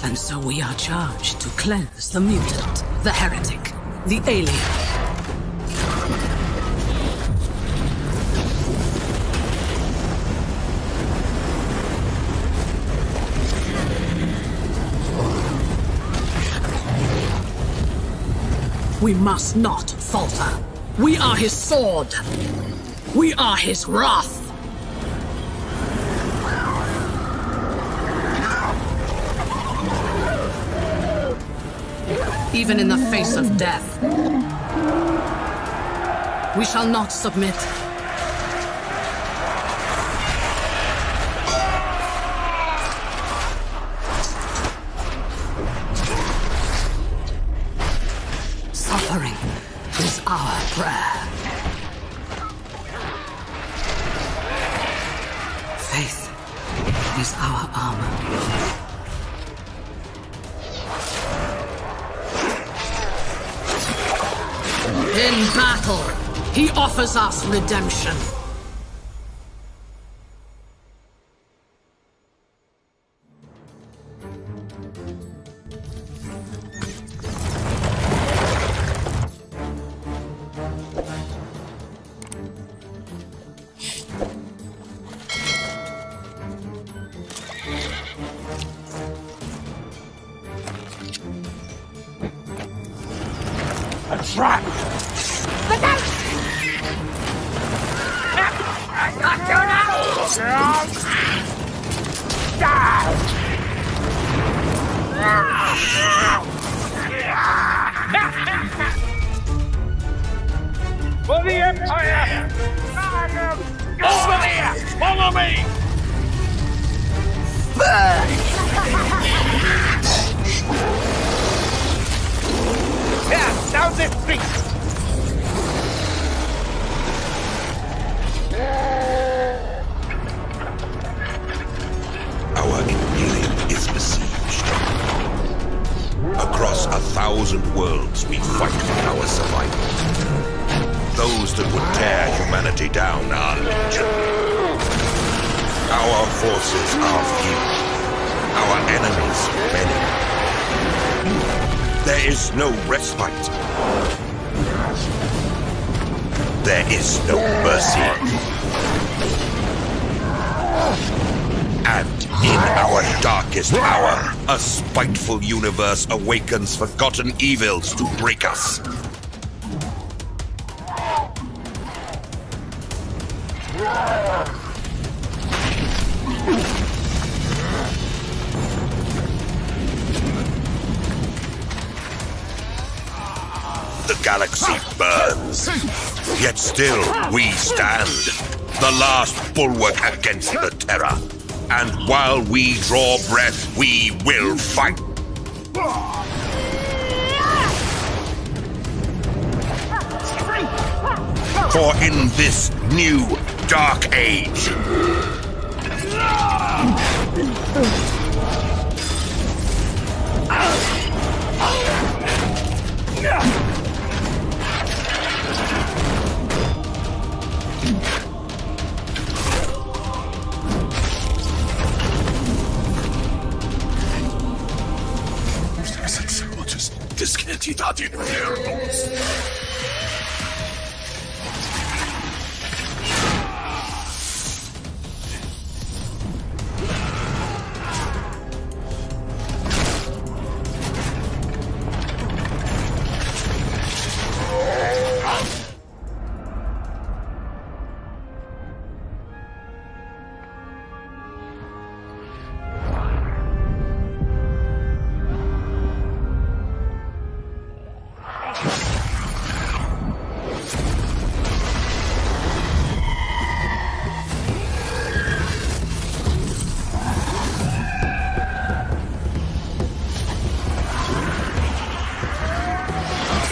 And so we are charged to cleanse the mutant, the heretic, the alien. We must not falter. We are his sword. We are his wrath. Even in the face of death, we shall not submit. Suffering is our prayer. Faith is our armor. In battle, he offers us redemption. A trap! Look out! I got you now! For the Empire! Over here! Follow me! Yeah, down the street! Our Imperium is besieged. Across 1,000 worlds, we fight for our survival. Those that would tear humanity down are legion. Our forces are few. Our enemies many. There is no respite. There is no mercy. And in our darkest hour, a spiteful universe awakens forgotten evils to break us. The galaxy burns, yet still we stand, the last bulwark against the terror. And while we draw breath, we will fight. For in this new dark age, Discretità di numerus.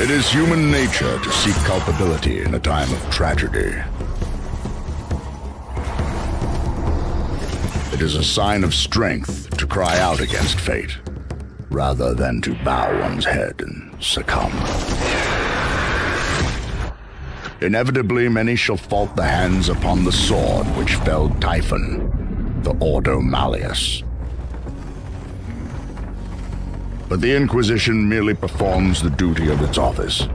It is human nature to seek culpability in a time of tragedy. It is a sign of strength to cry out against fate, rather than to bow one's head and succumb. Inevitably, many shall fault the hands upon the sword which felled Typhon, the Ordo Malleus. But the Inquisition merely performs the duty of its office.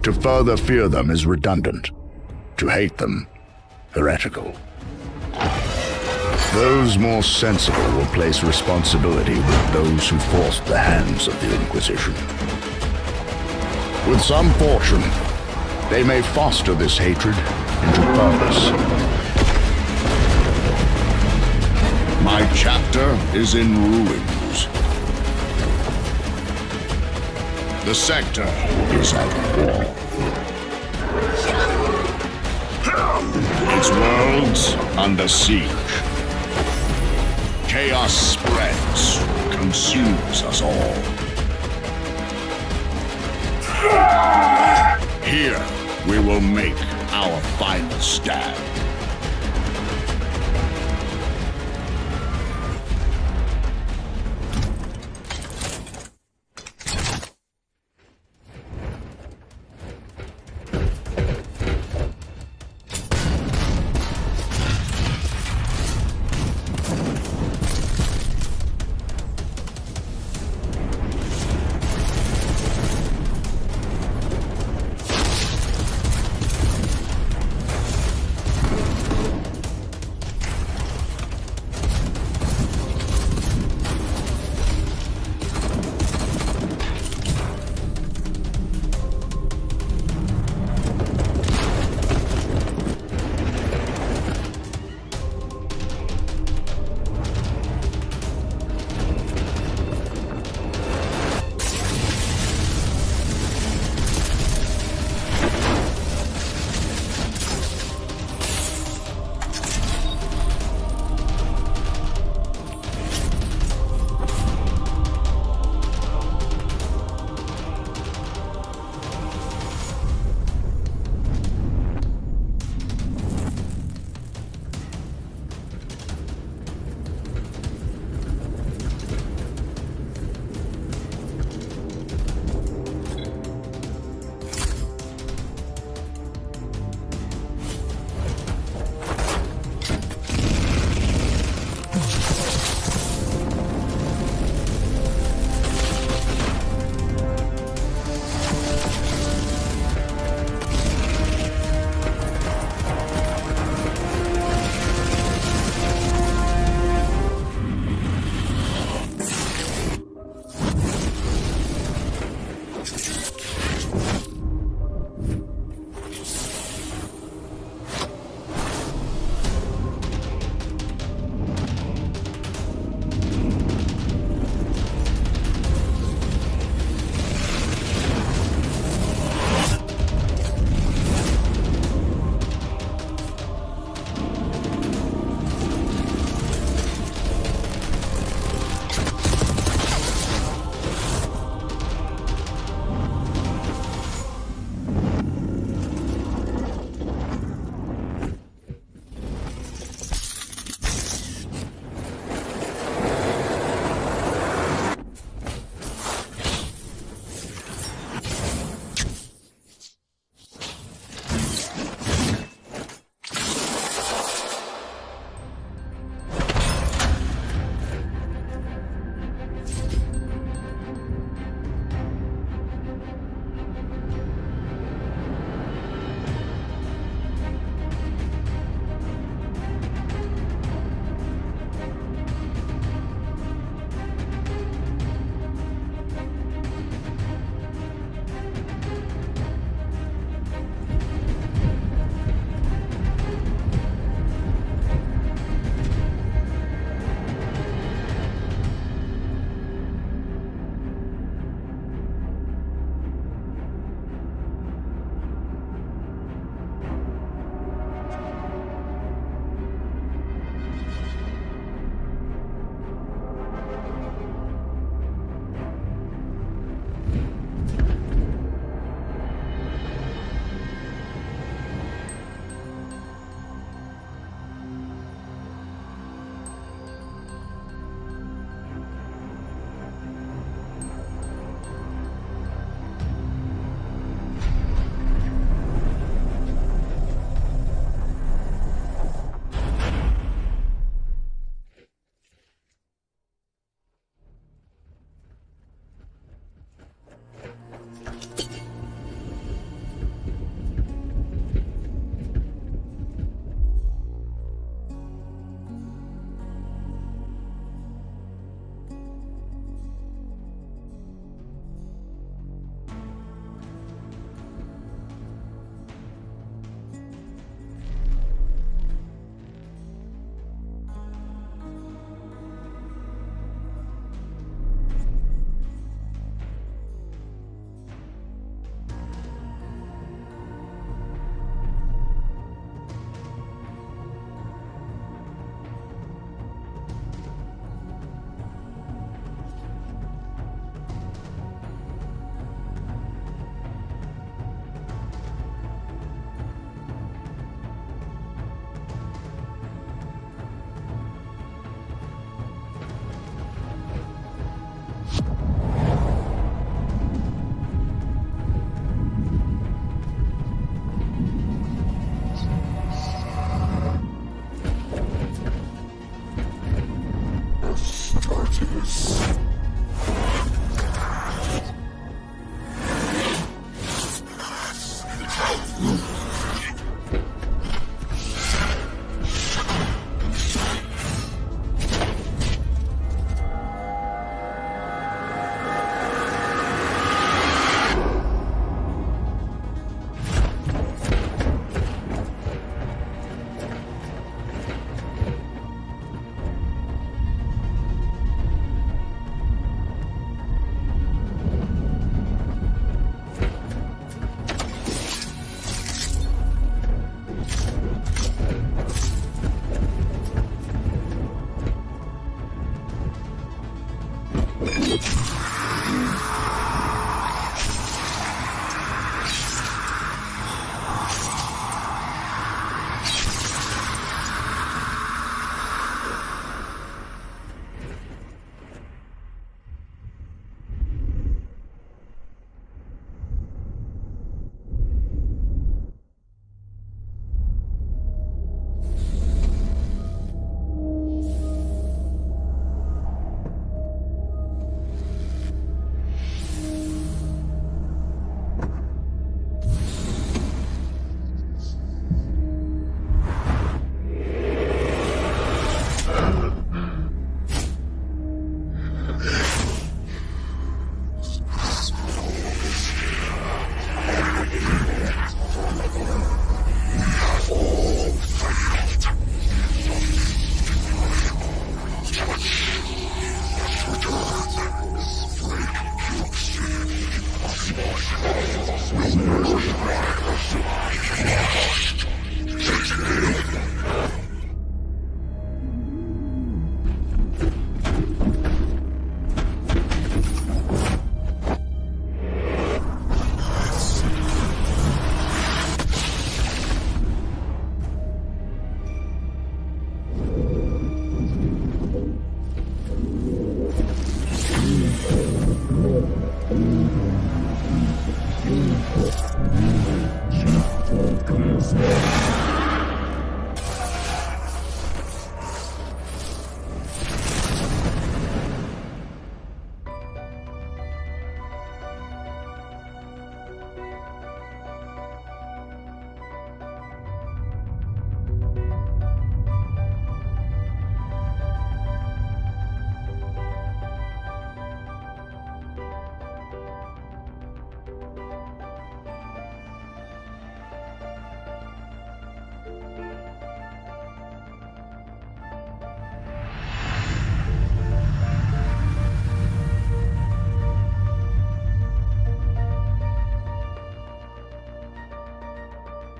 To further fear them is redundant. To hate them, heretical. Those more sensible will place responsibility with those who forced the hands of the Inquisition. With some fortune, they may foster this hatred into purpose. My chapter is in ruins. The sector is at war. Its worlds under siege. Chaos spreads, consumes us all. Here, we will make our final stand.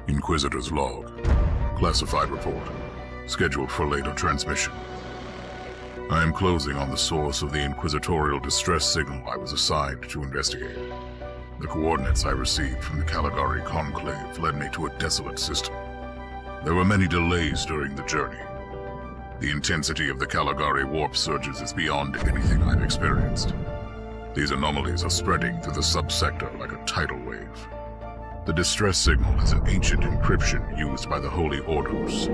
Inquisitor's log. Classified report. Scheduled for later transmission. I am closing on the source of the inquisitorial distress signal I was assigned to investigate. The coordinates I received from the Caligari Conclave led me to a desolate system. There were many delays during the journey. The intensity of the Caligari warp surges is beyond anything I've experienced. These anomalies are spreading through the subsector like a tidal wave. The distress signal has an ancient encryption used by the Holy Orders.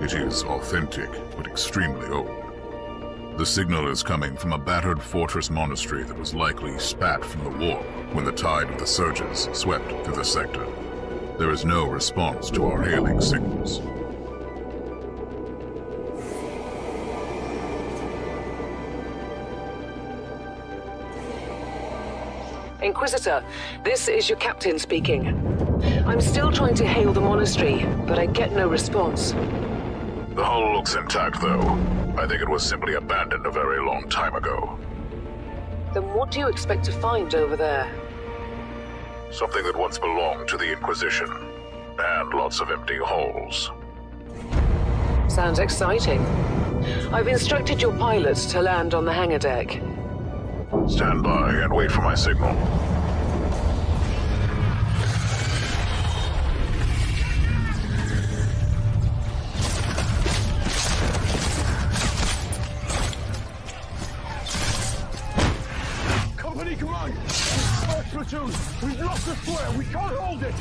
It is authentic, but extremely old. The signal is coming from a battered fortress monastery that was likely spat from the warp when the tide of the surges swept through the sector. There is no response to our hailing signals. Inquisitor, this is your captain speaking. I'm still trying to hail the monastery, but I get no response. The hull looks intact, though. I think it was simply abandoned a very long time ago. Then what do you expect to find over there? Something that once belonged to the Inquisition, and lots of empty holes. Sounds exciting. I've instructed your pilots to land on the hangar deck. Stand by and wait for my signal. Company command! First platoon! We've lost the square! We can't hold it!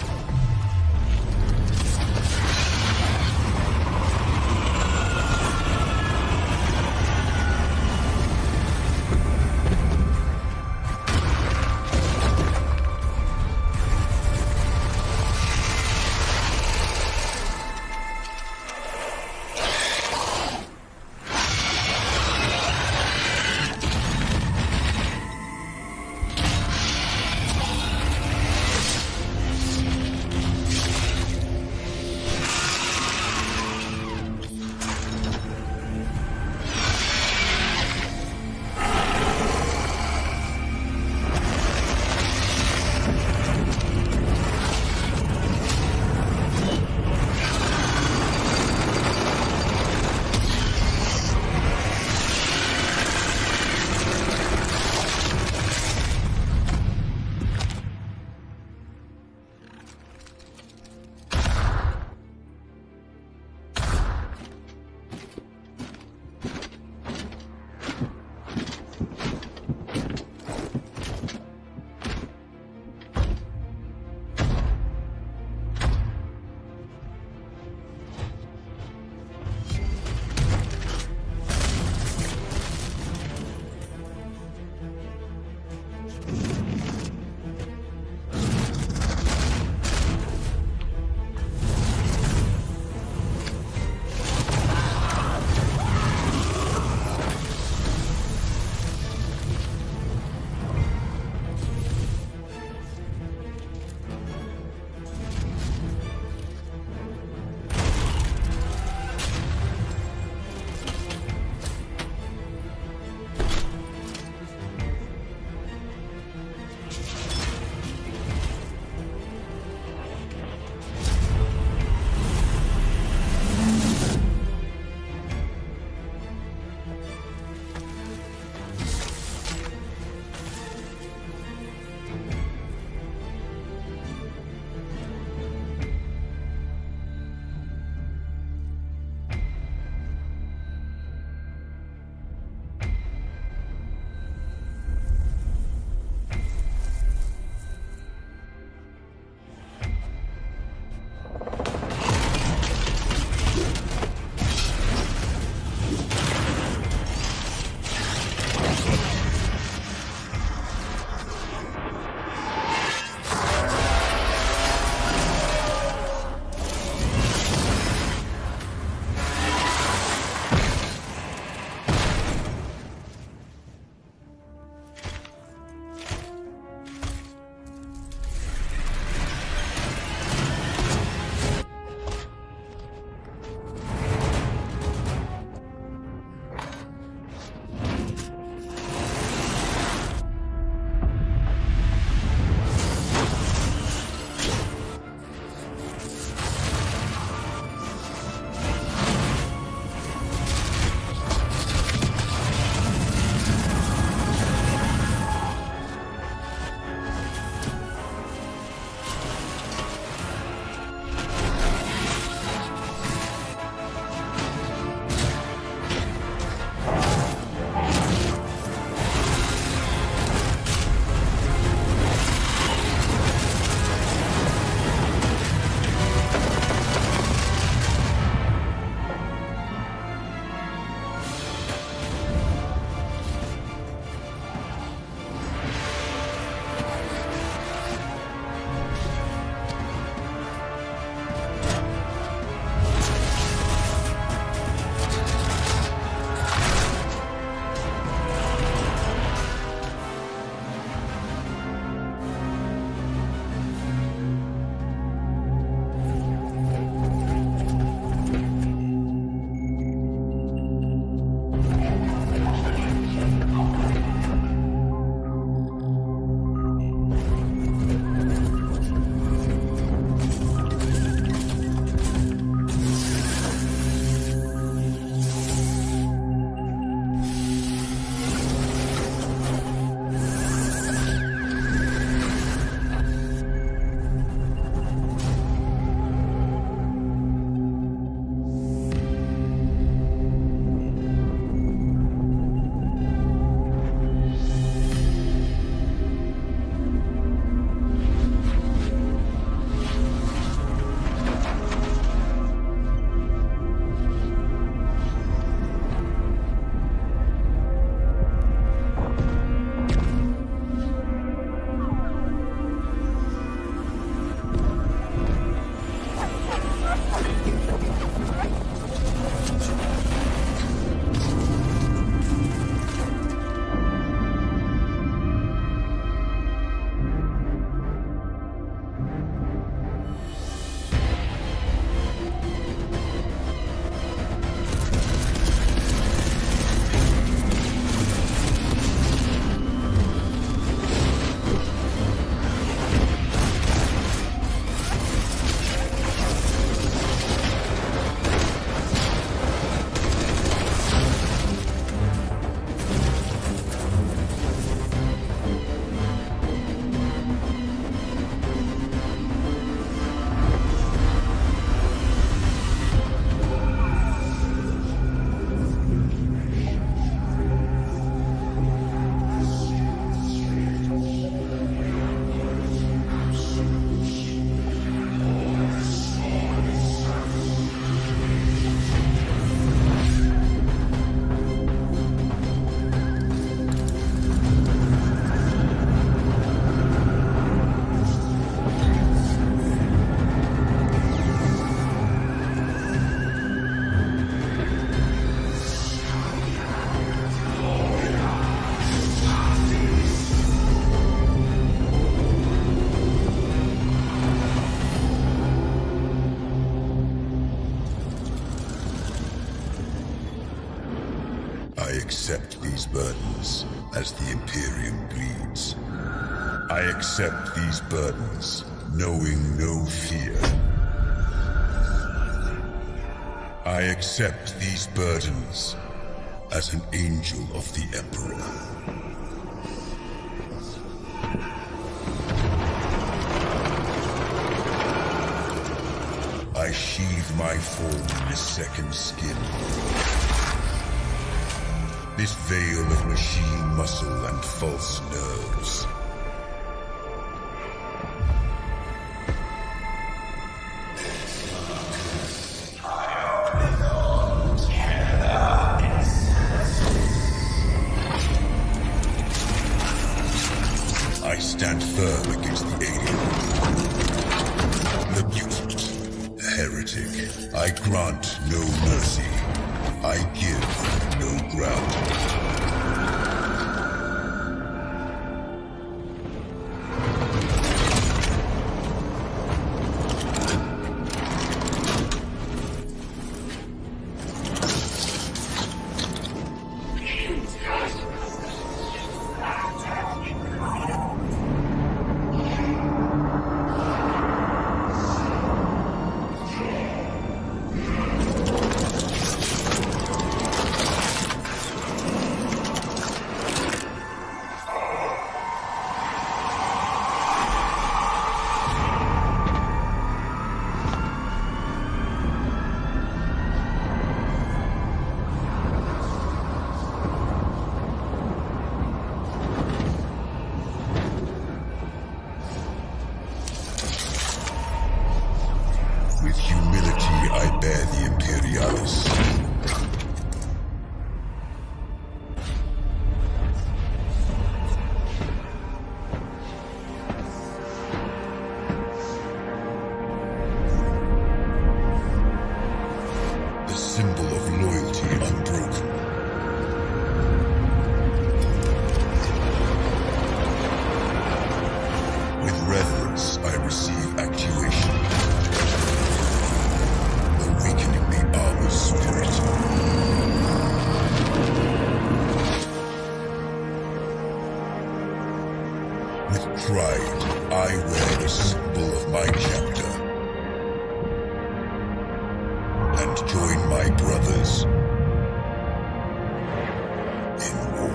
accept these burdens as the Imperium bleeds. I accept these burdens, knowing no fear. I accept these burdens as an angel of the Emperor. I sheathe my form in this second skin. This veil of machine muscle and false nerves. I stand firm against the alien. The mutant, the heretic. I grant no mercy. I give no ground. With humility I bear the Imperialis. The symbol of loyalty unbroken. With reverence I receive actuation. Awakening the armor spirit. With pride, I wear the symbol of my chapter. And join my brothers in war.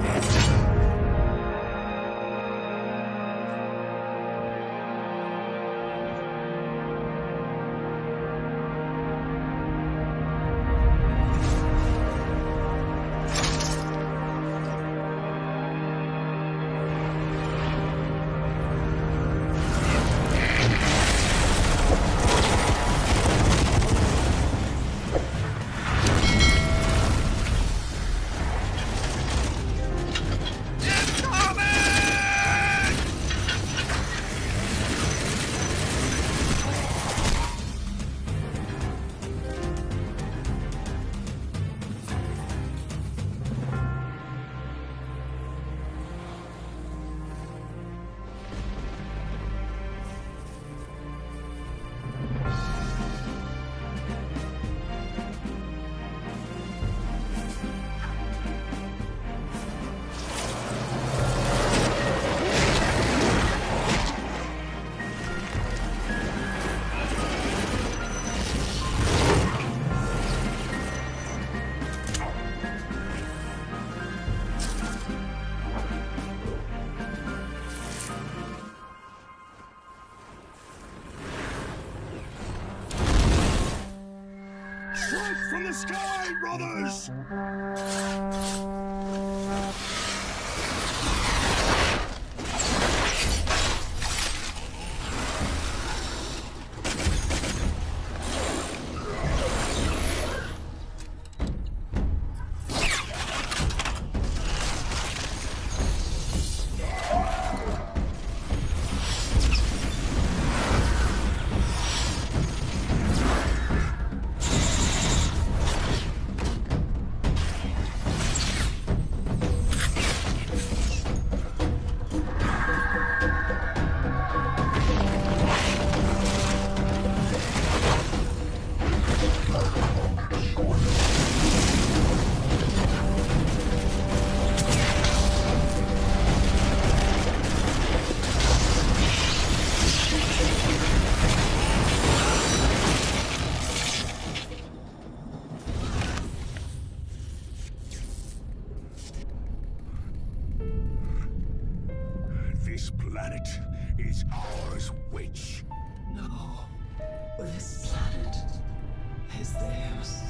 Strike from the sky, brothers! This planet is ours, witch. No. This planet is theirs.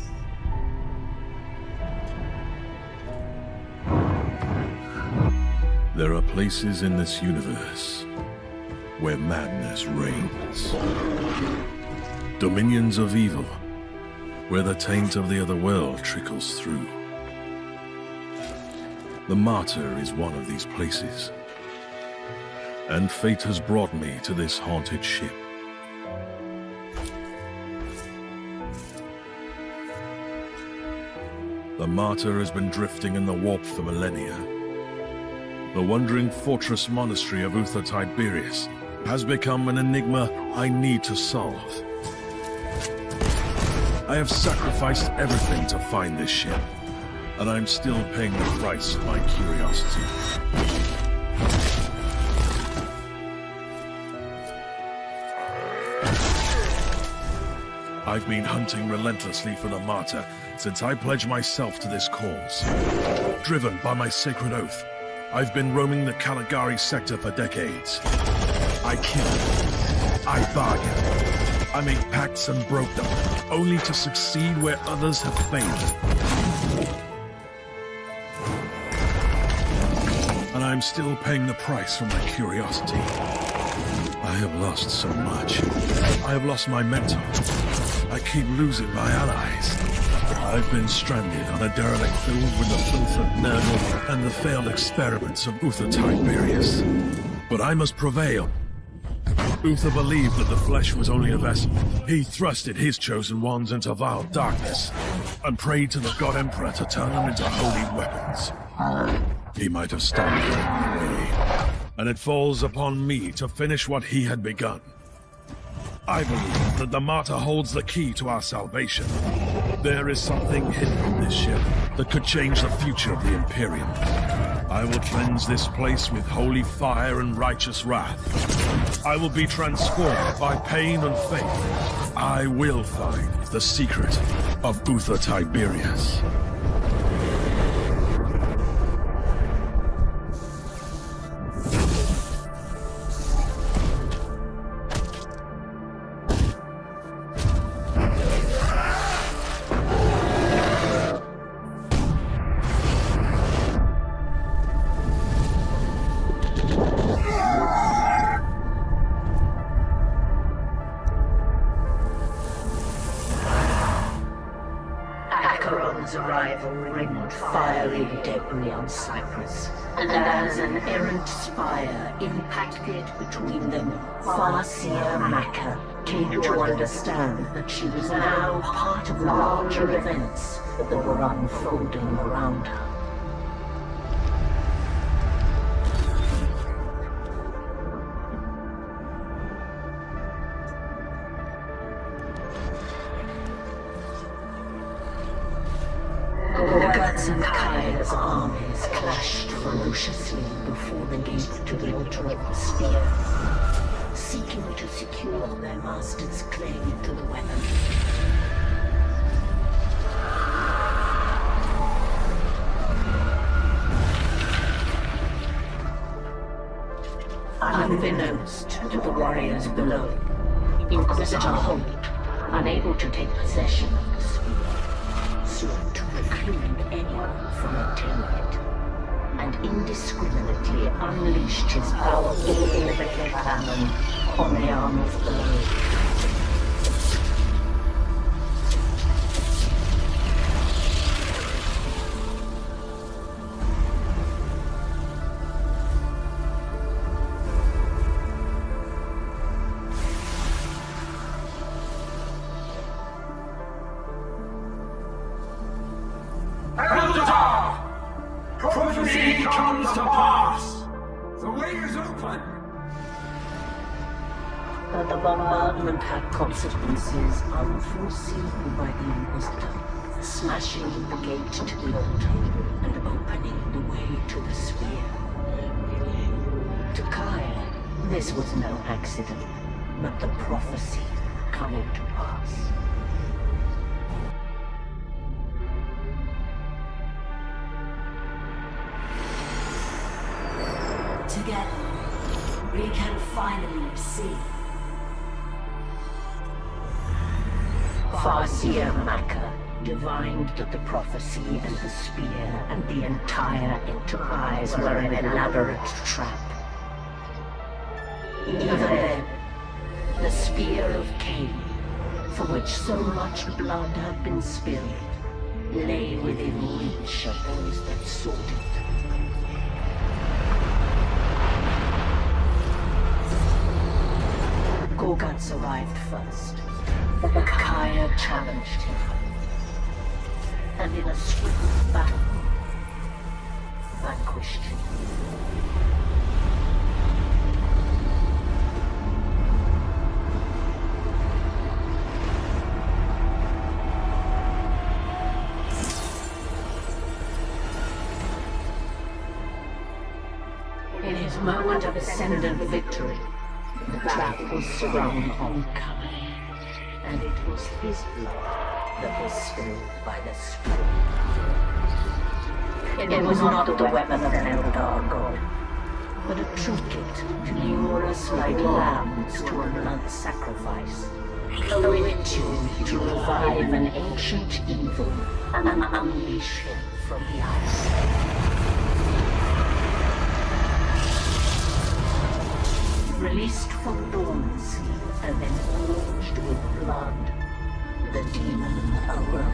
There are places in this universe where madness reigns. Dominions of evil, where the taint of the other world trickles through. The Martyr is one of these places, and fate has brought me to this haunted ship. The Martyr has been drifting in the warp for millennia. The wandering fortress monastery of Uther Tiberius has become an enigma I need to solve. I have sacrificed everything to find this ship, and I'm still paying the price of my curiosity. I've been hunting relentlessly for the Martyr since I pledged myself to this cause. Driven by my sacred oath, I've been roaming the Caligari sector for decades. I kill. I bargain. I make pacts and broke them, only to succeed where others have failed. And I'm still paying the price for my curiosity. I have lost so much. I have lost my mentor. I keep losing my allies. I've been stranded on a derelict filled with the filth of Nurgle and the failed experiments of Uther Tiberius. But I must prevail. Uther believed that the flesh was only a vessel. He thrusted his chosen ones into vile darkness, and prayed to the God Emperor to turn them into holy weapons. He might have stopped along the way, and it falls upon me to finish what he had begun. I believe that the Martyr holds the key to our salvation. There is something hidden in this ship that could change the future of the Imperium. I will cleanse this place with holy fire and righteous wrath. I will be transformed by pain and faith. I will find the secret of Uther Tiberius. Arrival ringed fiery debris on Cyprus, and as an errant spire impacted between them, Farseer Maka came to understand that she was now part of larger events that were unfolding around her. And Kaya's armies clashed ferociously before the gate to the altar of the spear, seeking to secure their master's claim to the weapon. Unbeknownst to the warriors below, Inquisitor Holt, unable to take possession of the spear, sought to preclude anyone from obtaining it, and indiscriminately unleashed his powerful orbital cannon on the armies below. Prophecy comes to pass! The way is open! But the bombardment had consequences unforeseen by the Inquisitor, smashing the gate to the altar and opening the way to the sphere. To Kaya, this was no accident, but the prophecy coming to pass. Together, We can finally see. Farseer Maka divined that the prophecy and the spear and the entire enterprise were an elaborate trap. Even then, the spear of Cain, for which so much blood had been spilled, lay within reach of those that sought it. Gorguts arrived first. Kaya challenged him, and in a swift battle, vanquished him. In his moment of ascendant victory, the trap was sprung on Kai, and it was his blood that was spilled by the Spirit. It was not the weapon of an Eldar god, but a trinket to lure us like lambs to a blood sacrifice. A ritual to revive an ancient evil and unleash him from the ice. Released from dormancy and then forged with blood, the demon arose.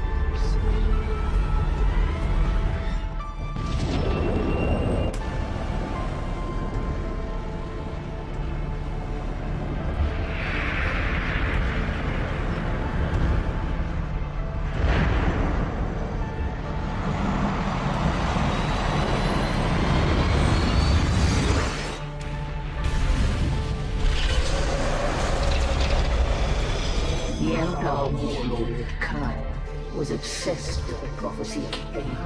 The Eldar warlord Kai was obsessed with the prophecy Cain,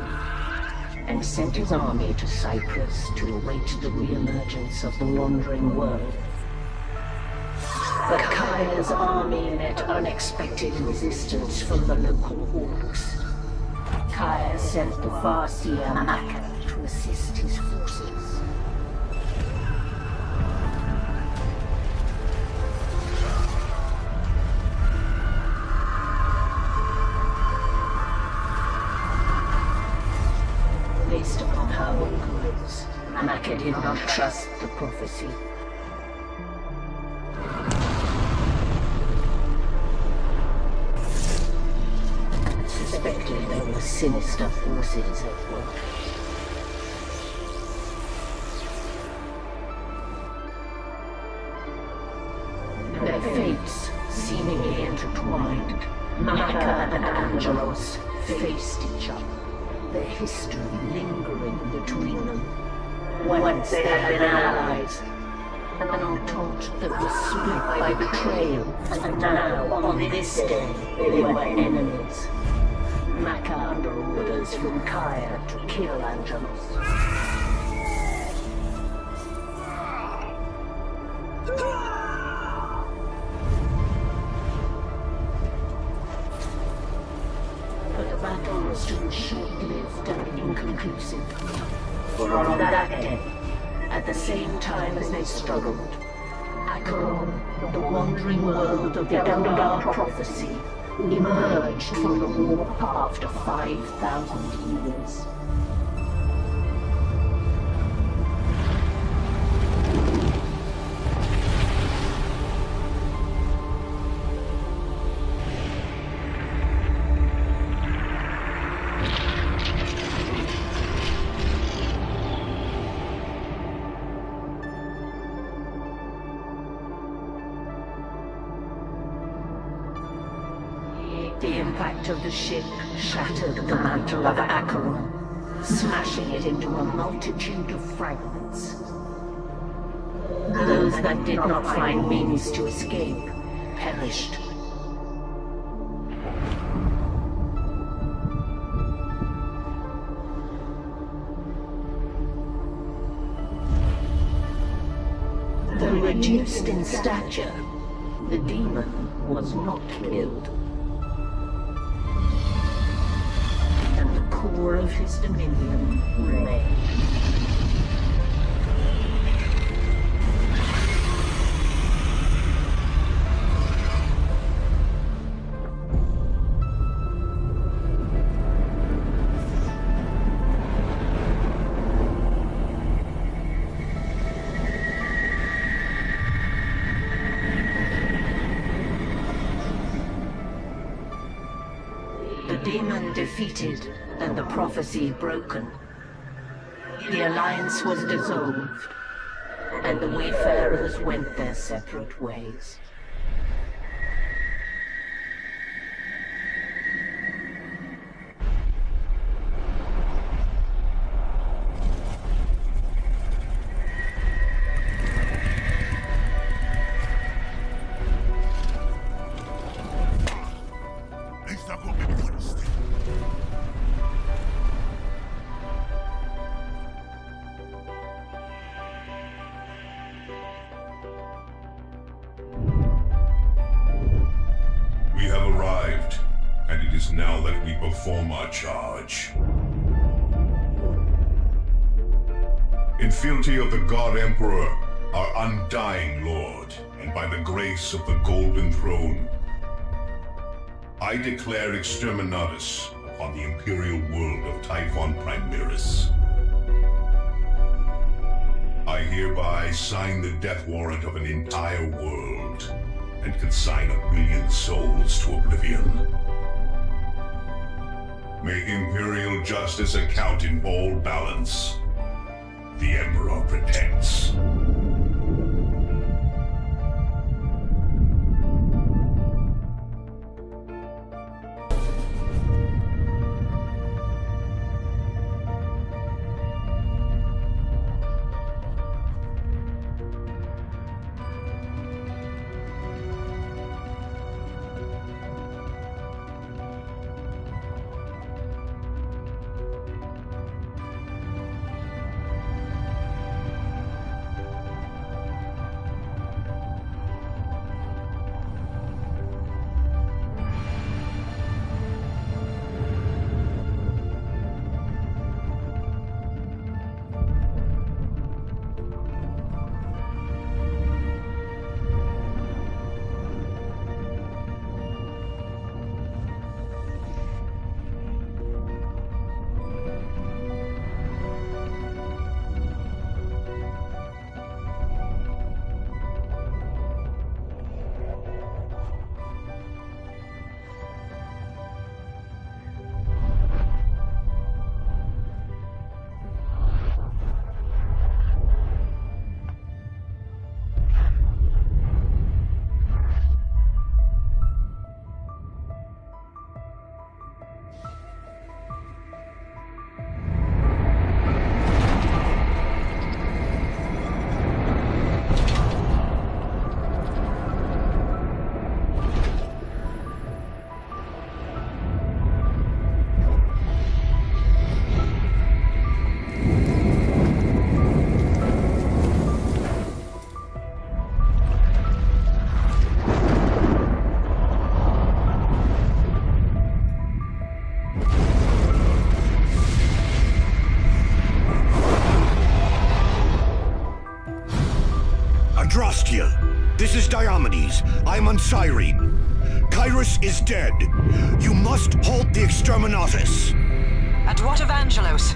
and sent his army to Cyprus to await the re-emergence of the wandering world. But Kai's army met unexpected resistance from the local orcs. Kai sent the Farseer Maka to assist his forces. Based upon her words, Maka did not trust the prophecy. Suspected there were sinister forces at work. Their fates seemingly intertwined. Maka and Angelos faced each other, their history lingering between them. Once they had been allies, an entente that was split by betrayal, and now, on this day, they were enemies. Maka under orders from Kaya to kill Angelos. But the battle was soon short-lived and inconclusive. For on that day, at the same time as they struggled, Acheron, the wandering world of the Eldar prophecy, emerged from the war after 5,000 years. The impact of the ship shattered the mantle of Acheron, smashing it into a multitude of fragments. Those that did not find means to escape perished. Though reduced in stature, the demon was not killed. And the core of his dominion remained. demon defeated and the prophecy broken, the alliance was dissolved, and the Wayfarers went their separate ways. We have arrived, and it is now that we perform our charge. In fealty of the God Emperor, our undying Lord, and by the grace of the Golden Throne, I declare Exterminatus upon the Imperial world of Typhon Primaris. I hereby sign the death warrant of an entire world, and consign 1 million souls to oblivion. May Imperial justice account in all balance. The Emperor protects. This is Diomedes. I'm on Cyrene. Kyrus is dead. You must halt the Exterminatus. And what of Angelos?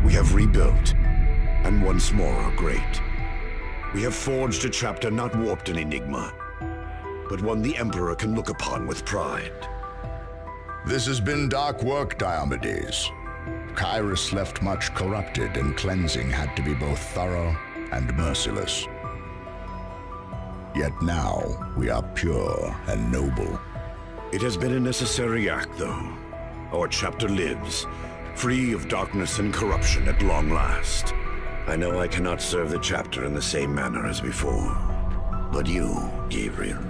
We have rebuilt, and once more are great. We have forged a chapter not warped in enigma, but one the Emperor can look upon with pride. This has been dark work, Diomedes. Kyrus left much corrupted, and cleansing had to be both thorough and merciless. Yet now, we are pure and noble. It has been a necessary act, though. Our chapter lives, free of darkness and corruption at long last. I know I cannot serve the chapter in the same manner as before. But you, Gabriel,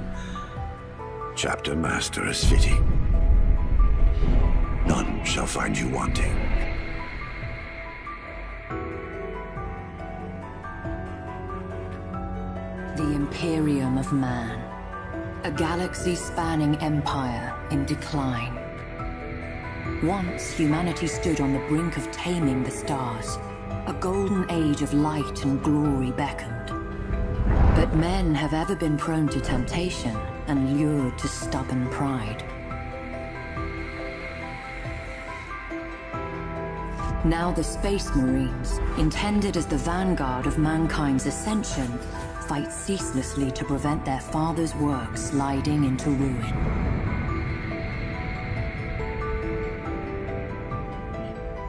chapter master is fitting. None shall find you wanting. The Imperium of Man. A galaxy-spanning empire in decline. Once, humanity stood on the brink of taming the stars. A golden age of light and glory beckoned. But men have ever been prone to temptation and lured to stubborn pride. Now the Space Marines, intended as the vanguard of mankind's ascension, fight ceaselessly to prevent their father's work sliding into ruin.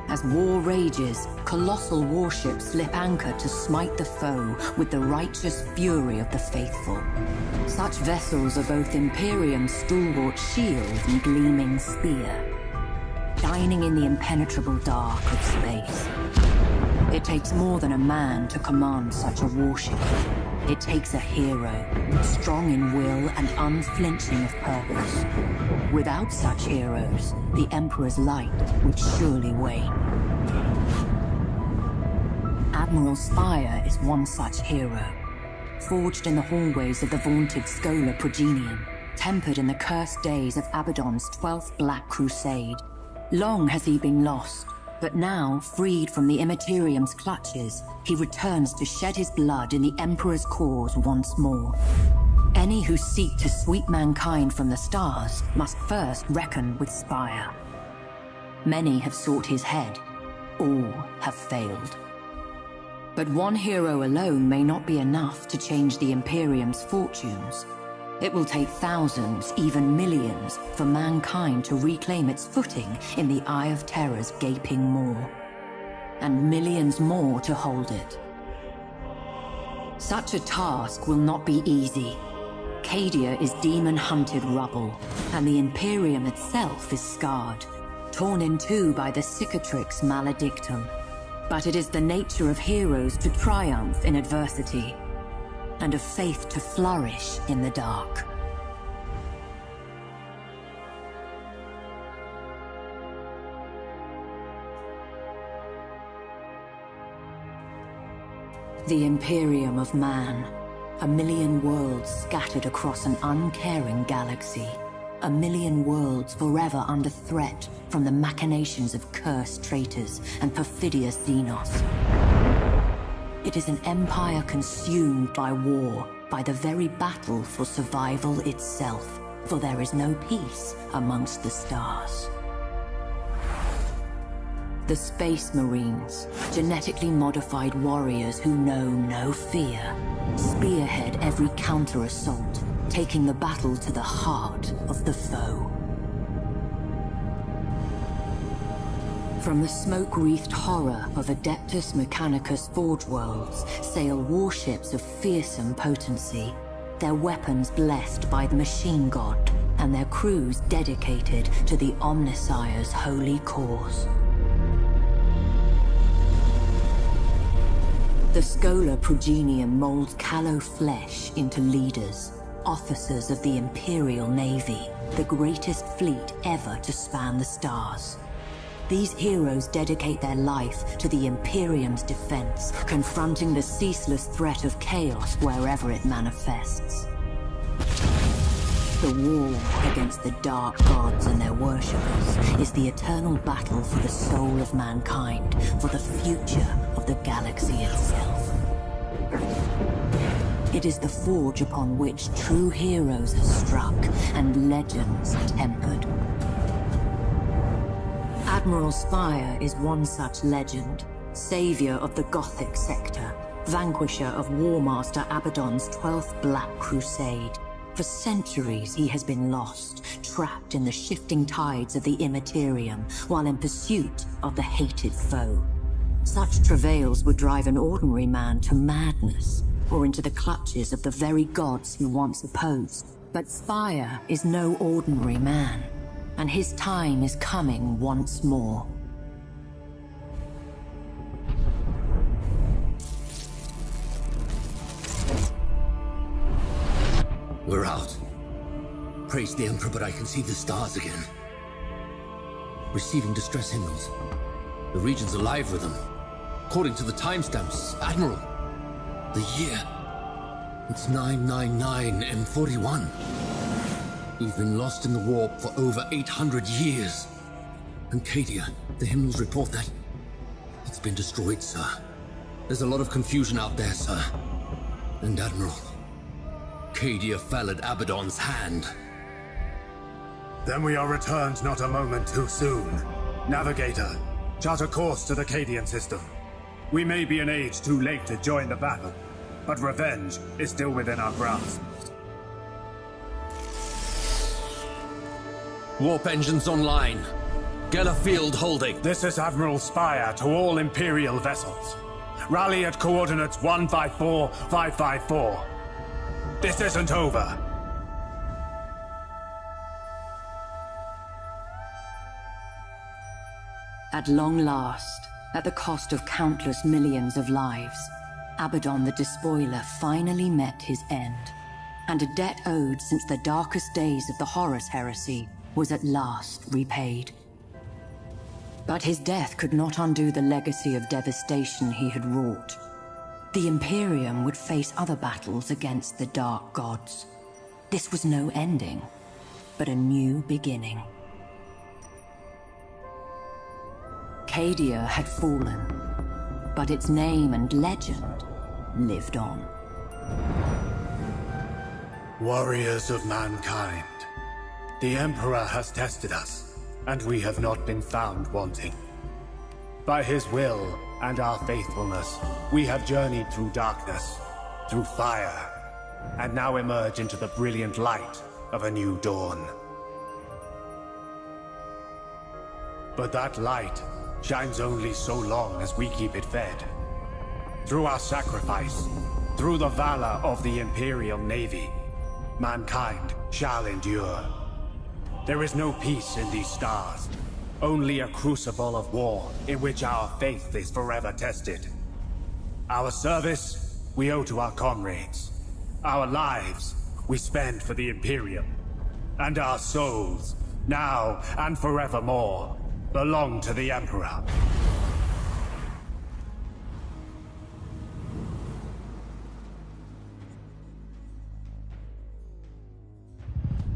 As war rages, colossal warships slip anchor to smite the foe with the righteous fury of the faithful. Such vessels are both Imperium's stalwart shield and gleaming spear, shining in the impenetrable dark of space. It takes more than a man to command such a warship. It takes a hero, strong in will and unflinching of purpose. Without such heroes, the Emperor's light would surely wane. Admiral Spire is one such hero, forged in the hallways of the vaunted Schola Progenium, tempered in the cursed days of Abaddon's 12th Black Crusade. Long has he been lost, but now, freed from the Immaterium's clutches, he returns to shed his blood in the Emperor's cause once more. Any who seek to sweep mankind from the stars must first reckon with Spire. Many have sought his head, all have failed. But one hero alone may not be enough to change the Imperium's fortunes. It will take thousands, even millions, for mankind to reclaim its footing in the Eye of Terror's gaping maw. And millions more to hold it. Such a task will not be easy. Cadia is demon-hunted rubble, and the Imperium itself is scarred, torn in two by the cicatrix maledictum. But it is the nature of heroes to triumph in adversity, and of faith to flourish in the dark. The Imperium of Man, a million worlds scattered across an uncaring galaxy. A million worlds forever under threat from the machinations of cursed traitors and perfidious Xenos. It is an empire consumed by war, by the very battle for survival itself, for there is no peace amongst the stars. The Space Marines, genetically modified warriors who know no fear, spearhead every counter-assault, taking the battle to the heart of the foe. From the smoke-wreathed horror of Adeptus Mechanicus Forge Worlds sail warships of fearsome potency, their weapons blessed by the Machine God, and their crews dedicated to the Omnissire's holy cause. The Schola Progenium molds callow flesh into leaders, officers of the Imperial Navy, the greatest fleet ever to span the stars. These heroes dedicate their life to the Imperium's defense, confronting the ceaseless threat of chaos wherever it manifests. The war against the dark gods and their worshippers is the eternal battle for the soul of mankind, for the future of the galaxy itself. It is the forge upon which true heroes are struck and legends tempered. Admiral Spire is one such legend, savior of the Gothic sector, vanquisher of War Master Abaddon's 12th Black Crusade. For centuries he has been lost, trapped in the shifting tides of the Immaterium, while in pursuit of the hated foe. Such travails would drive an ordinary man to madness, or into the clutches of the very gods he once opposed. But Spire is no ordinary man, and his time is coming once more. We're out. Praise the Emperor, but I can see the stars again. Receiving distress signals. The region's alive with them. According to the timestamps, Admiral, the year, it's 999 M41. We've been lost in the warp for over 800 years. And Cadia, the hymnals report that it's been destroyed, sir. There's a lot of confusion out there, sir. And Admiral, Cadia fell at Abaddon's hand. Then we are returned not a moment too soon. Navigator, Chart a course to the Cadian system. We may be an age too late to join the battle, but revenge is still within our grasp. Warp engines online. Geller field holding. This is Admiral Spire to all Imperial vessels. Rally at coordinates 154554. This isn't over. At long last, at the cost of countless millions of lives, Abaddon the Despoiler finally met his end, and a debt owed since the darkest days of the Horus Heresy was at last repaid. But his death could not undo the legacy of devastation he had wrought. The Imperium would face other battles against the Dark Gods. This was no ending, but a new beginning. Cadia had fallen, but its name and legend lived on. Warriors of mankind, the Emperor has tested us, and we have not been found wanting. By his will and our faithfulness, we have journeyed through darkness, through fire, and now emerge into the brilliant light of a new dawn. But that light shines only so long as we keep it fed. Through our sacrifice, through the valor of the Imperial Navy, mankind shall endure. There is no peace in these stars, only a crucible of war in which our faith is forever tested. Our service we owe to our comrades. Our lives we spend for the Imperium. And our souls, now and forevermore, belong to the Emperor.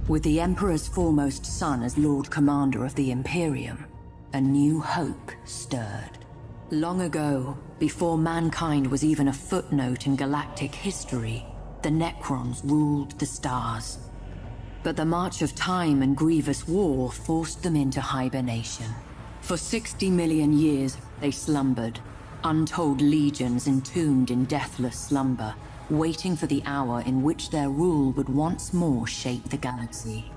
With the Emperor's foremost son as Lord Commander of the Imperium, a new hope stirred. Long ago, before mankind was even a footnote in galactic history, the Necrons ruled the stars. But the march of time and grievous war forced them into hibernation. For 60 million years, they slumbered, untold legions entombed in deathless slumber, waiting for the hour in which their rule would once more shape the galaxy.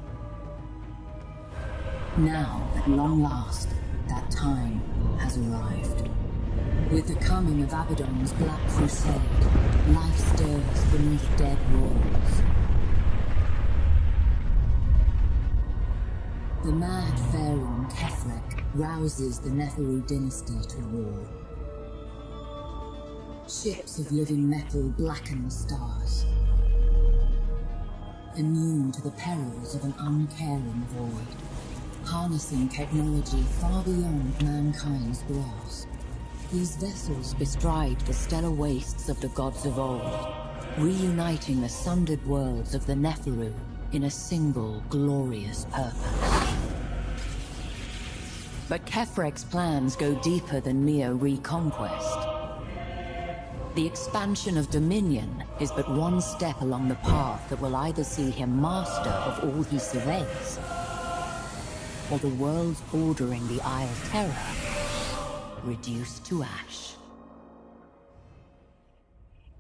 Now, at long last, that time has arrived. With the coming of Abaddon's Black Crusade, life stirs beneath dead walls. The mad pharaoh Kefrek rouses the Neferu dynasty to war. Ships of living metal blacken the stars, immune to the perils of an uncaring void, harnessing technology far beyond mankind's grasp. These vessels bestride the stellar wastes of the gods of old, reuniting the sundered worlds of the Neferu in a single glorious purpose. But Kefrek's plans go deeper than mere reconquest. The expansion of Dominion is but one step along the path that will either see him master of all he surveys, or the worlds bordering the Isle Terror reduced to ash.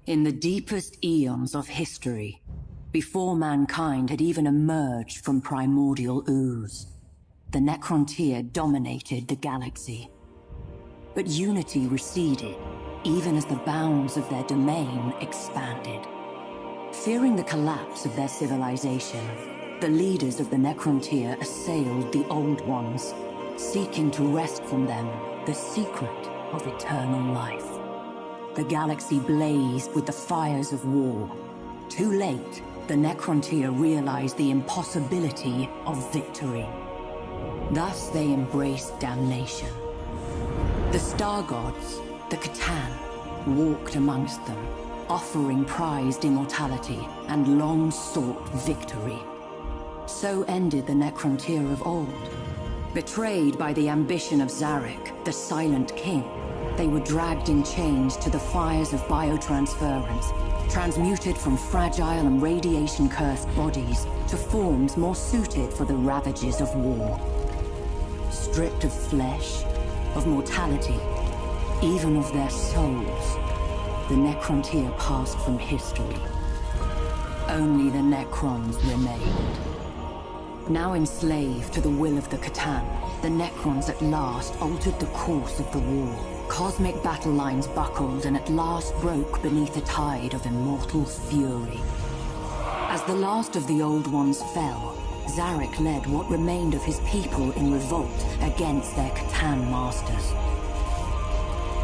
In the deepest eons of history, before mankind had even emerged from primordial ooze, the Necrontyr dominated the galaxy. But unity receded, even as the bounds of their domain expanded. Fearing the collapse of their civilization, the leaders of the Necrontyr assailed the Old Ones, seeking to wrest from them the secret of eternal life. The galaxy blazed with the fires of war. Too late, the Necrontyr realized the impossibility of victory. Thus they embraced damnation. The Star Gods, the Catan, walked amongst them, offering prized immortality and long-sought victory. So ended the Necrontyr of old. Betrayed by the ambition of Zarek, the Silent King, they were dragged in chains to the fires of biotransference, transmuted from fragile and radiation-cursed bodies to forms more suited for the ravages of war. Stripped of flesh, of mortality, even of their souls. The Necrontyr passed from history. Only the Necrons remained. Now enslaved to the will of the Catan, the Necrons at last altered the course of the war. Cosmic battle lines buckled and at last broke beneath a tide of immortal fury. As the last of the Old Ones fell, Zarek led what remained of his people in revolt against their Catan masters.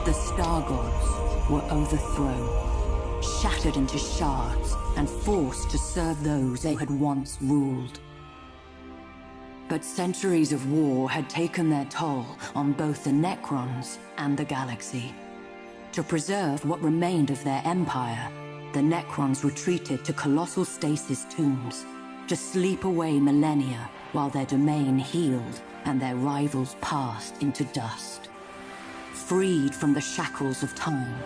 The Star Gods were overthrown, shattered into shards, and forced to serve those they had once ruled. But centuries of war had taken their toll on both the Necrons and the galaxy. To preserve what remained of their empire, the Necrons retreated to colossal stasis tombs, to sleep away millennia while their domain healed and their rivals passed into dust. Freed from the shackles of time,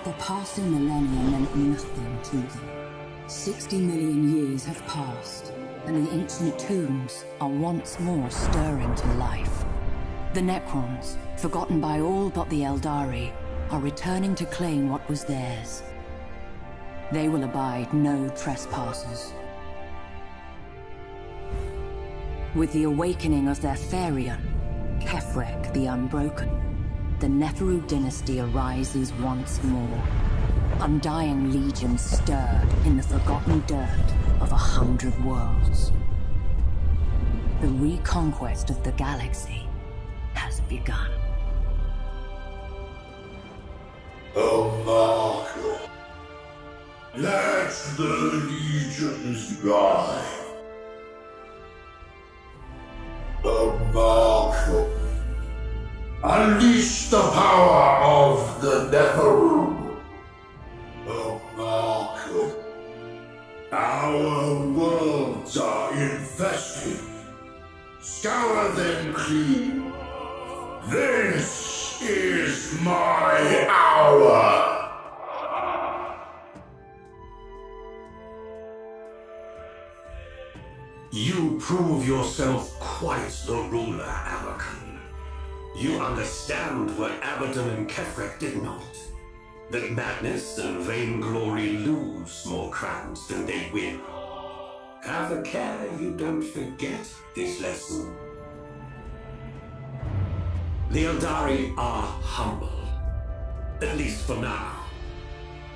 the passing millennia meant nothing to them. 60 million years have passed, and the ancient tombs are once more stirring to life. The Necrons, forgotten by all but the Eldari, are returning to claim what was theirs. They will abide no trespassers. With the awakening of their Therion, Kefrek the Unbroken, the Netheru dynasty arises once more. Undying legions stirred in the forgotten dirt of 100 worlds. The reconquest of the galaxy has begun. Oh, Marco. Let the legions die. Oh, Marco. Unleash the power of the Netheru. Oh, Marco. Our worlds are infested. Scour them clean. This is my hour. You prove yourself quite the ruler, Abakan. You understand what Abaddon and Kefrek did not. That madness and vainglory lose more crowns than they win. Have a care you don't forget this lesson. The Eldari are humble, at least for now.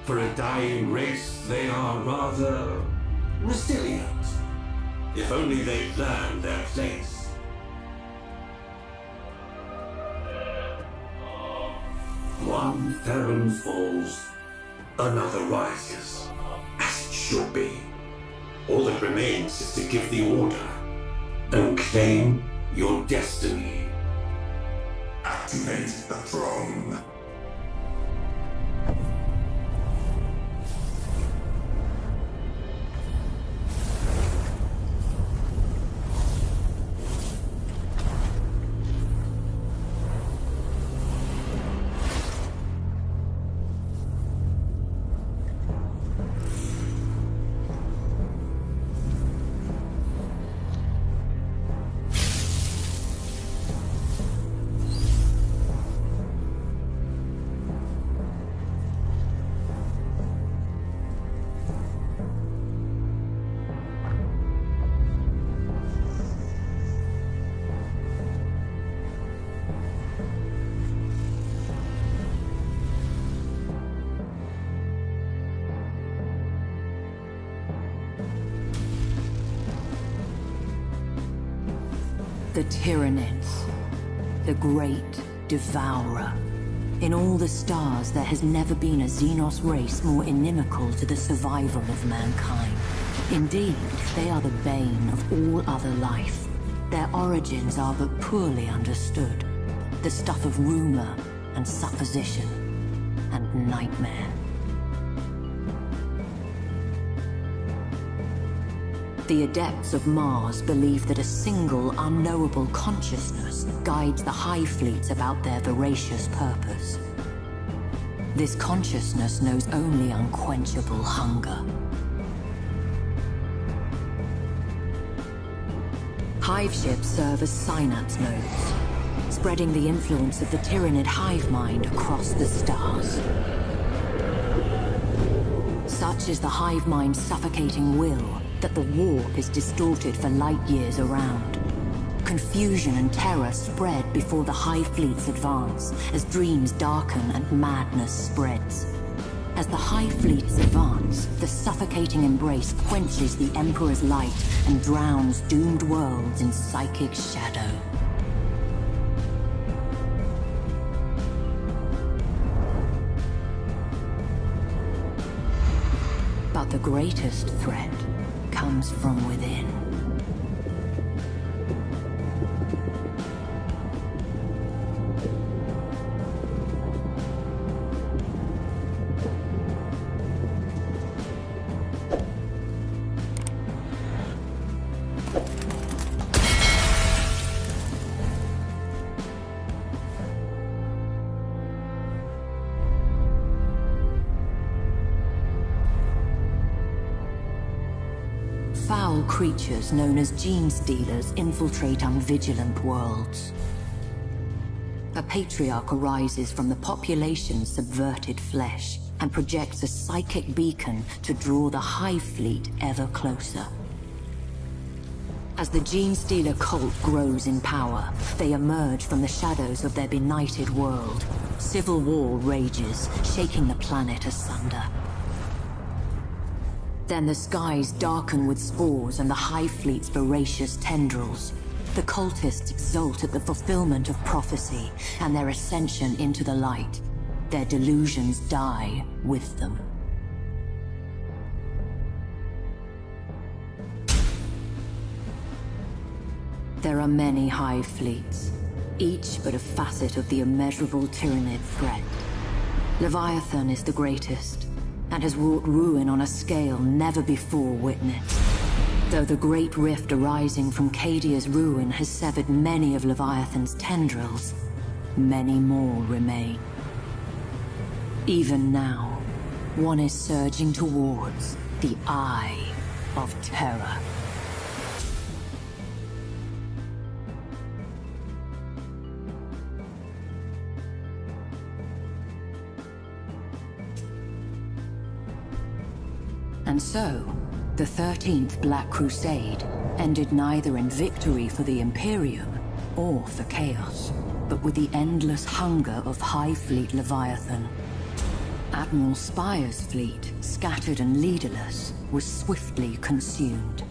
For a dying race, they are rather resilient. If only they'd learned their place. One Theron falls, another rises, as it should be. All that remains is to give the order and claim your destiny. Activate the throne. The Tyranids, the great devourer. In all the stars, there has never been a Xenos race more inimical to the survival of mankind. Indeed, they are the bane of all other life. Their origins are but poorly understood, the stuff of rumor and supposition and nightmare. The adepts of Mars believe that a single unknowable consciousness guides the Hive Fleets about their voracious purpose. This consciousness knows only unquenchable hunger. Hive ships serve as synapse nodes, spreading the influence of the Tyranid hive mind across the stars. Such is the hive mind's suffocating will that the warp is distorted for light years around. Confusion and terror spread before the Hive Fleet's advance, as dreams darken and madness spreads. As the Hive Fleets advance, the suffocating embrace quenches the Emperor's light and drowns doomed worlds in psychic shadow. But the greatest threat comes from within. Foul creatures known as gene stealers infiltrate unvigilant worlds. A patriarch arises from the population's subverted flesh and projects a psychic beacon to draw the Hive Fleet ever closer. As the gene stealer cult grows in power, they emerge from the shadows of their benighted world. Civil war rages, shaking the planet asunder. Then the skies darken with spores and the Hive Fleet's voracious tendrils. The cultists exult at the fulfillment of prophecy and their ascension into the light. Their delusions die with them. There are many Hive Fleets, each but a facet of the immeasurable Tyranid threat. Leviathan is the greatest, and has wrought ruin on a scale never before witnessed. Though the great rift arising from Cadia's ruin has severed many of Leviathan's tendrils, many more remain. Even now, one is surging towards the Eye of Terror. And so, the 13th Black Crusade ended neither in victory for the Imperium or for Chaos, but with the endless hunger of Hive Fleet Leviathan. Admiral Spire's fleet, scattered and leaderless, was swiftly consumed.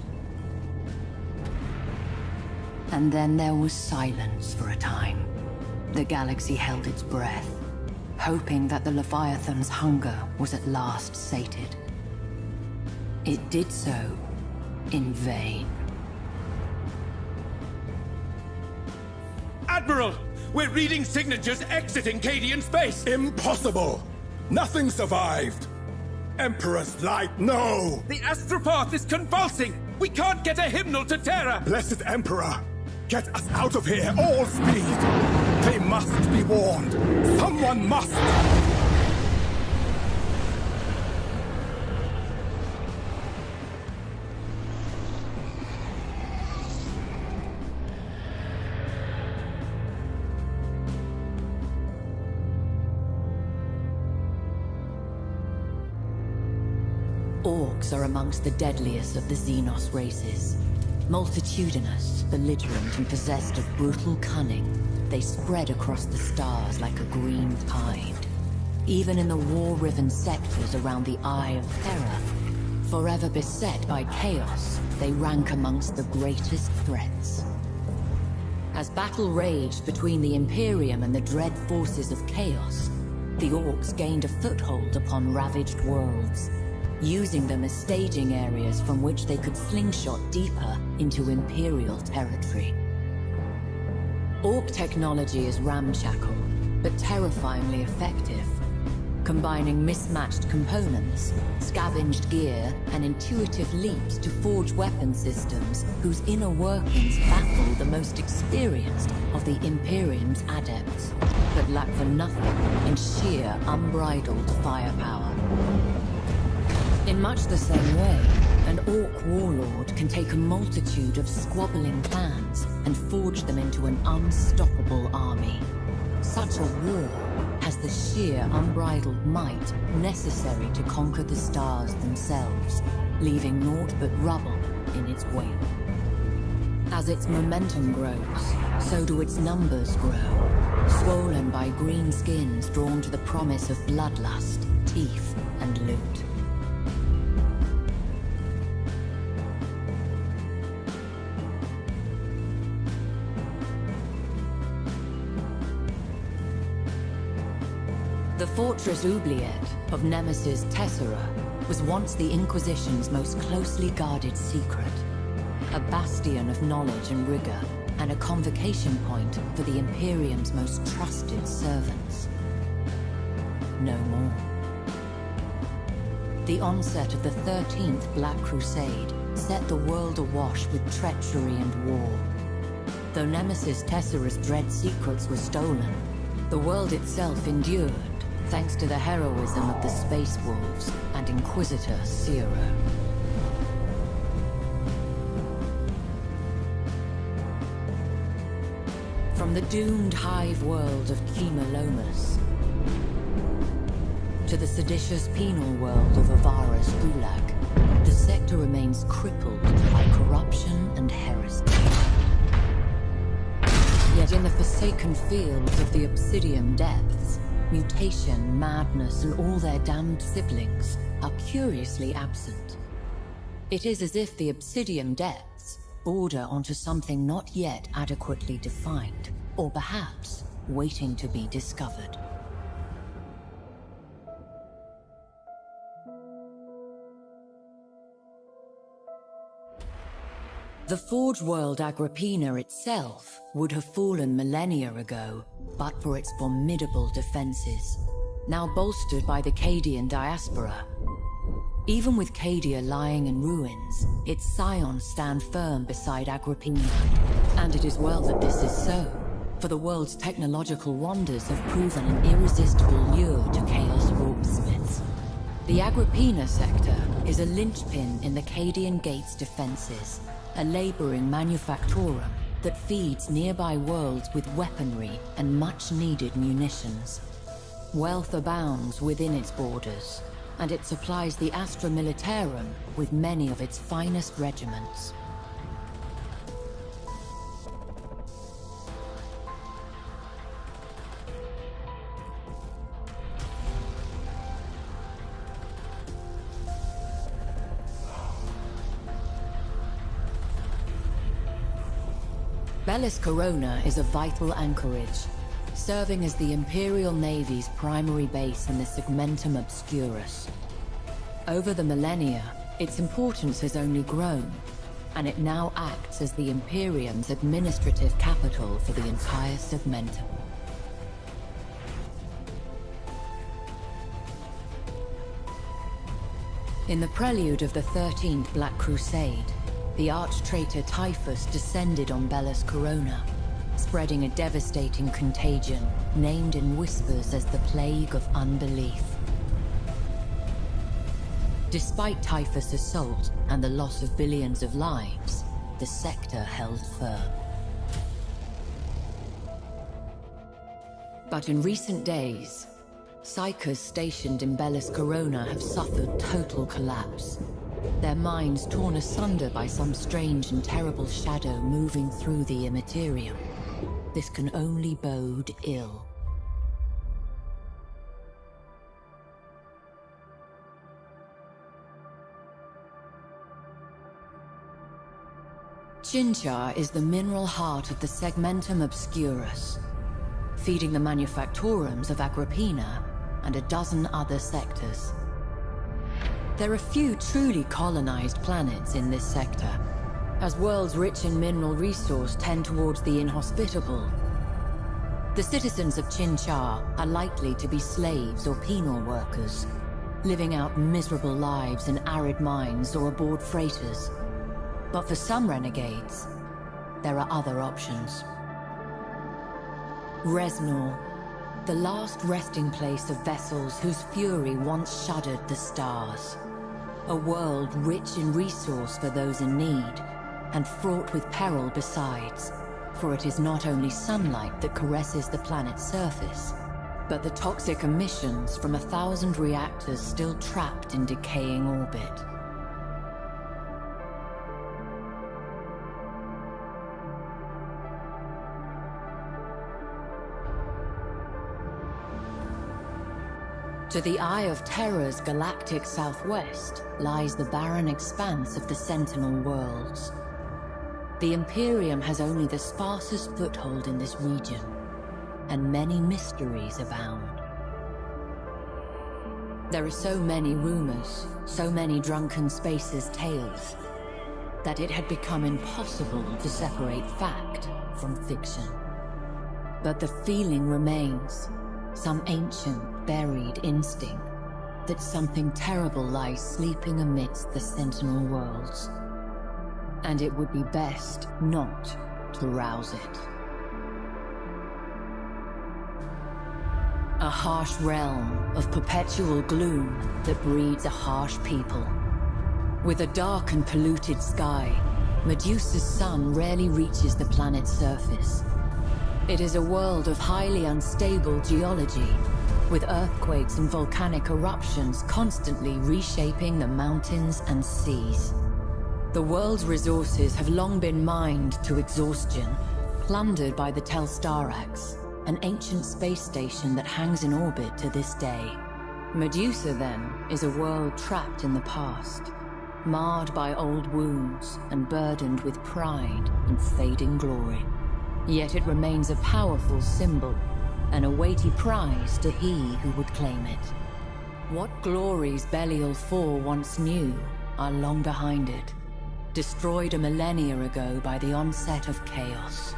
And then there was silence for a time. The galaxy held its breath, hoping that the Leviathan's hunger was at last sated. It did so in vain. Admiral! We're reading signatures exiting Cadian space! Impossible! Nothing survived! Emperor's light, no! The astropath is convulsing! We can't get a hymnal to Terra! Blessed Emperor! Get us out of here, all speed! They must be warned! Someone must! Orcs are amongst the deadliest of the Xenos races. Multitudinous, belligerent, and possessed of brutal cunning, they spread across the stars like a green tide. Even in the war-riven sectors around the Eye of Terror, forever beset by chaos, they rank amongst the greatest threats. As battle raged between the Imperium and the dread forces of Chaos, the Orcs gained a foothold upon ravaged worlds, using them as staging areas from which they could slingshot deeper into Imperial territory. Orc technology is ramshackle, but terrifyingly effective, combining mismatched components, scavenged gear, and intuitive leaps to forge weapon systems whose inner workings baffle the most experienced of the Imperium's adepts, but lack for nothing in sheer unbridled firepower. In much the same way, an Orc warlord can take a multitude of squabbling clans and forge them into an unstoppable army. such a war has the sheer unbridled might necessary to conquer the stars themselves, leaving naught but rubble in its wake. As its momentum grows, so do its numbers grow, swollen by green skins drawn to the promise of bloodlust, teeth, and loot. The fortress Oubliette of Nemesis Tessera was once the Inquisition's most closely guarded secret, a bastion of knowledge and rigor, and a convocation point for the Imperium's most trusted servants. No more. The onset of the 13th Black Crusade set the world awash with treachery and war. Though Nemesis Tessera's dread secrets were stolen, the world itself endured, thanks to the heroism of the Space Wolves and Inquisitor Zero. From the doomed hive world of Chemolomus to the seditious penal world of Avara's Gulag, the sector remains crippled by corruption and heresy. Yet in the forsaken fields of the Obsidian Depths, mutation, madness, and all their damned siblings are curiously absent. It is as if the Obsidian Depths border onto something not yet adequately defined, or perhaps waiting to be discovered. The Forge world Agrippina itself would have fallen millennia ago, but for its formidable defenses, now bolstered by the Cadian diaspora. Even with Cadia lying in ruins, its scions stand firm beside Agrippina. And it is well that this is so, for the world's technological wonders have proven an irresistible lure to Chaos warpsmiths. The Agrippina sector is a linchpin in the Cadian Gate's defenses, a laboring manufactorum that feeds nearby worlds with weaponry and much-needed munitions. Wealth abounds within its borders, and it supplies the Astra Militarum with many of its finest regiments. Bellis Corona is a vital anchorage, serving as the Imperial Navy's primary base in the Segmentum Obscurus. Over the millennia, its importance has only grown, and it now acts as the Imperium's administrative capital for the entire Segmentum. In the prelude of the 13th Black Crusade, the arch-traitor Typhus descended on Bellis Corona, spreading a devastating contagion named in whispers as the Plague of Unbelief. Despite Typhus' assault and the loss of billions of lives, the sector held firm. But in recent days, Psychers stationed in Bellis Corona have suffered total collapse, their minds torn asunder by some strange and terrible shadow moving through the Immaterium. This can only bode ill. Chinchar is the mineral heart of the Segmentum Obscurus, feeding the manufactorums of Agrippina and a dozen other sectors. There are few truly colonized planets in this sector, as worlds rich in mineral resource tend towards the inhospitable. The citizens of Chinchar are likely to be slaves or penal workers, living out miserable lives in arid mines or aboard freighters. But for some renegades, there are other options. Resnor, the last resting place of vessels whose fury once shuddered the stars. A world rich in resource for those in need, and fraught with peril besides. For it is not only sunlight that caresses the planet's surface, but the toxic emissions from 1,000 reactors still trapped in decaying orbit. To the Eye of Terror's galactic southwest lies the barren expanse of the Sentinel Worlds. The Imperium has only the sparsest foothold in this region, and many mysteries abound. There are so many rumors, so many drunken spaces' tales, that it had become impossible to separate fact from fiction. But the feeling remains, some ancient, buried instinct, that something terrible lies sleeping amidst the Sentinel Worlds. And it would be best not to rouse it. A harsh realm of perpetual gloom that breeds a harsh people. With a dark and polluted sky, Medusa's sun rarely reaches the planet's surface. It is a world of highly unstable geology, with earthquakes and volcanic eruptions constantly reshaping the mountains and seas. The world's resources have long been mined to exhaustion, plundered by the Telstarax, an ancient space station that hangs in orbit to this day. Medusa, then, is a world trapped in the past, marred by old wounds and burdened with pride and fading glory. Yet it remains a powerful symbol, and a weighty prize to he who would claim it. What glories Belial IV once knew are long behind it, destroyed a millennia ago by the onset of chaos.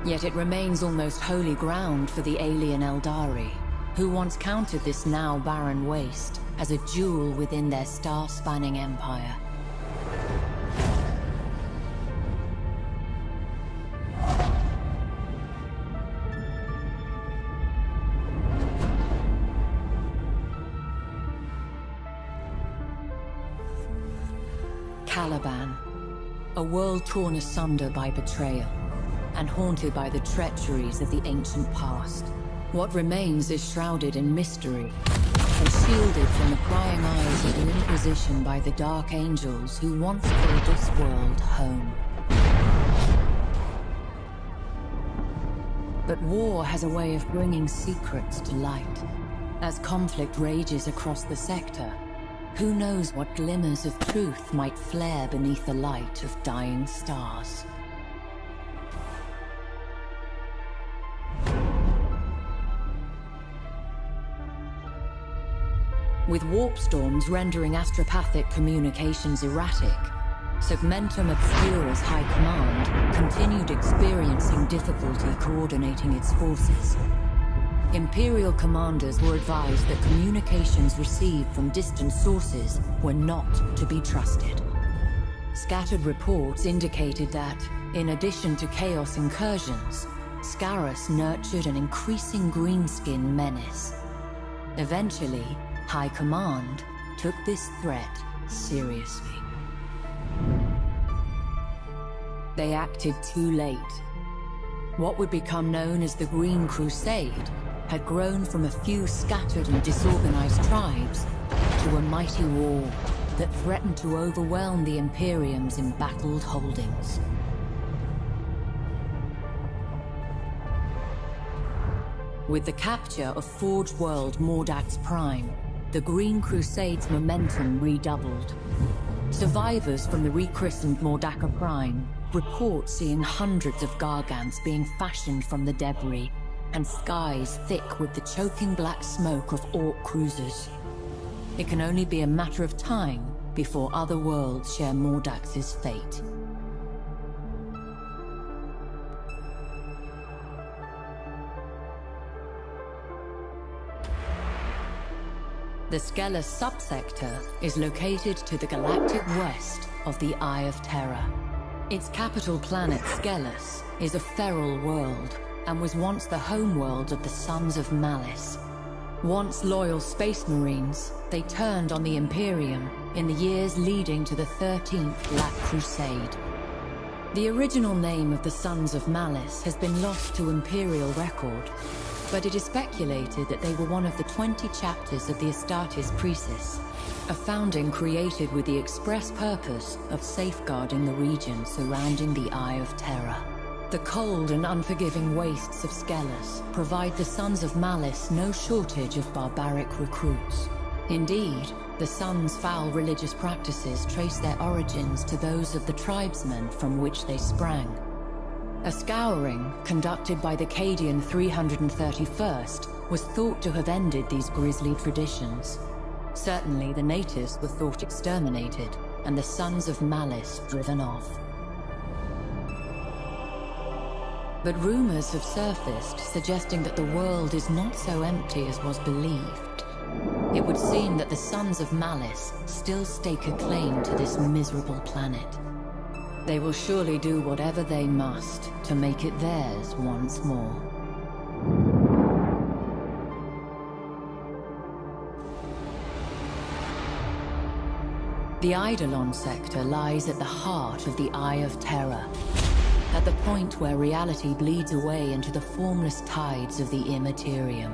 Yet it remains almost holy ground for the alien Eldari, who once counted this now barren waste as a jewel within their star-spanning empire. Caliban, a world torn asunder by betrayal, and haunted by the treacheries of the ancient past. What remains is shrouded in mystery, and shielded from the prying eyes of the Inquisition by the Dark Angels who once called this world home. But war has a way of bringing secrets to light. As conflict rages across the sector, who knows what glimmers of truth might flare beneath the light of dying stars. With warp storms rendering astropathic communications erratic, Segmentum Obscura's High Command continued experiencing difficulty coordinating its forces. Imperial commanders were advised that communications received from distant sources were not to be trusted. Scattered reports indicated that, in addition to chaos incursions, Scarus nurtured an increasing greenskin menace. Eventually, High Command took this threat seriously. They acted too late. What would become known as the Green Crusade had grown from a few scattered and disorganized tribes to a mighty war that threatened to overwhelm the Imperium's embattled holdings. With the capture of Forge World Mordax Prime, the Green Crusade's momentum redoubled. Survivors from the rechristened Mordaka Prime report seeing hundreds of Gargants being fashioned from the debris, and skies thick with the choking black smoke of Orc cruisers. It can only be a matter of time before other worlds share Mordax's fate. The Skelos subsector is located to the galactic west of the Eye of Terror. Its capital planet, Skelos, is a feral world, and was once the homeworld of the Sons of Malice. Once loyal space marines, they turned on the Imperium in the years leading to the 13th Black Crusade. The original name of the Sons of Malice has been lost to Imperial record, but it is speculated that they were one of the 20 chapters of the Astartes Precis, a founding created with the express purpose of safeguarding the region surrounding the Eye of Terror. The cold and unforgiving wastes of Skelos provide the Sons of Malice no shortage of barbaric recruits. Indeed, the Sons' foul religious practices trace their origins to those of the tribesmen from which they sprang. A scouring, conducted by the Cadian 331st, was thought to have ended these grisly traditions. Certainly the natives were thought exterminated, and the Sons of Malice driven off. But rumors have surfaced suggesting that the world is not so empty as was believed. It would seem that the Sons of Malice still stake a claim to this miserable planet. They will surely do whatever they must to make it theirs once more. The Eidolon sector lies at the heart of the Eye of Terror, at the point where reality bleeds away into the formless tides of the Immaterium.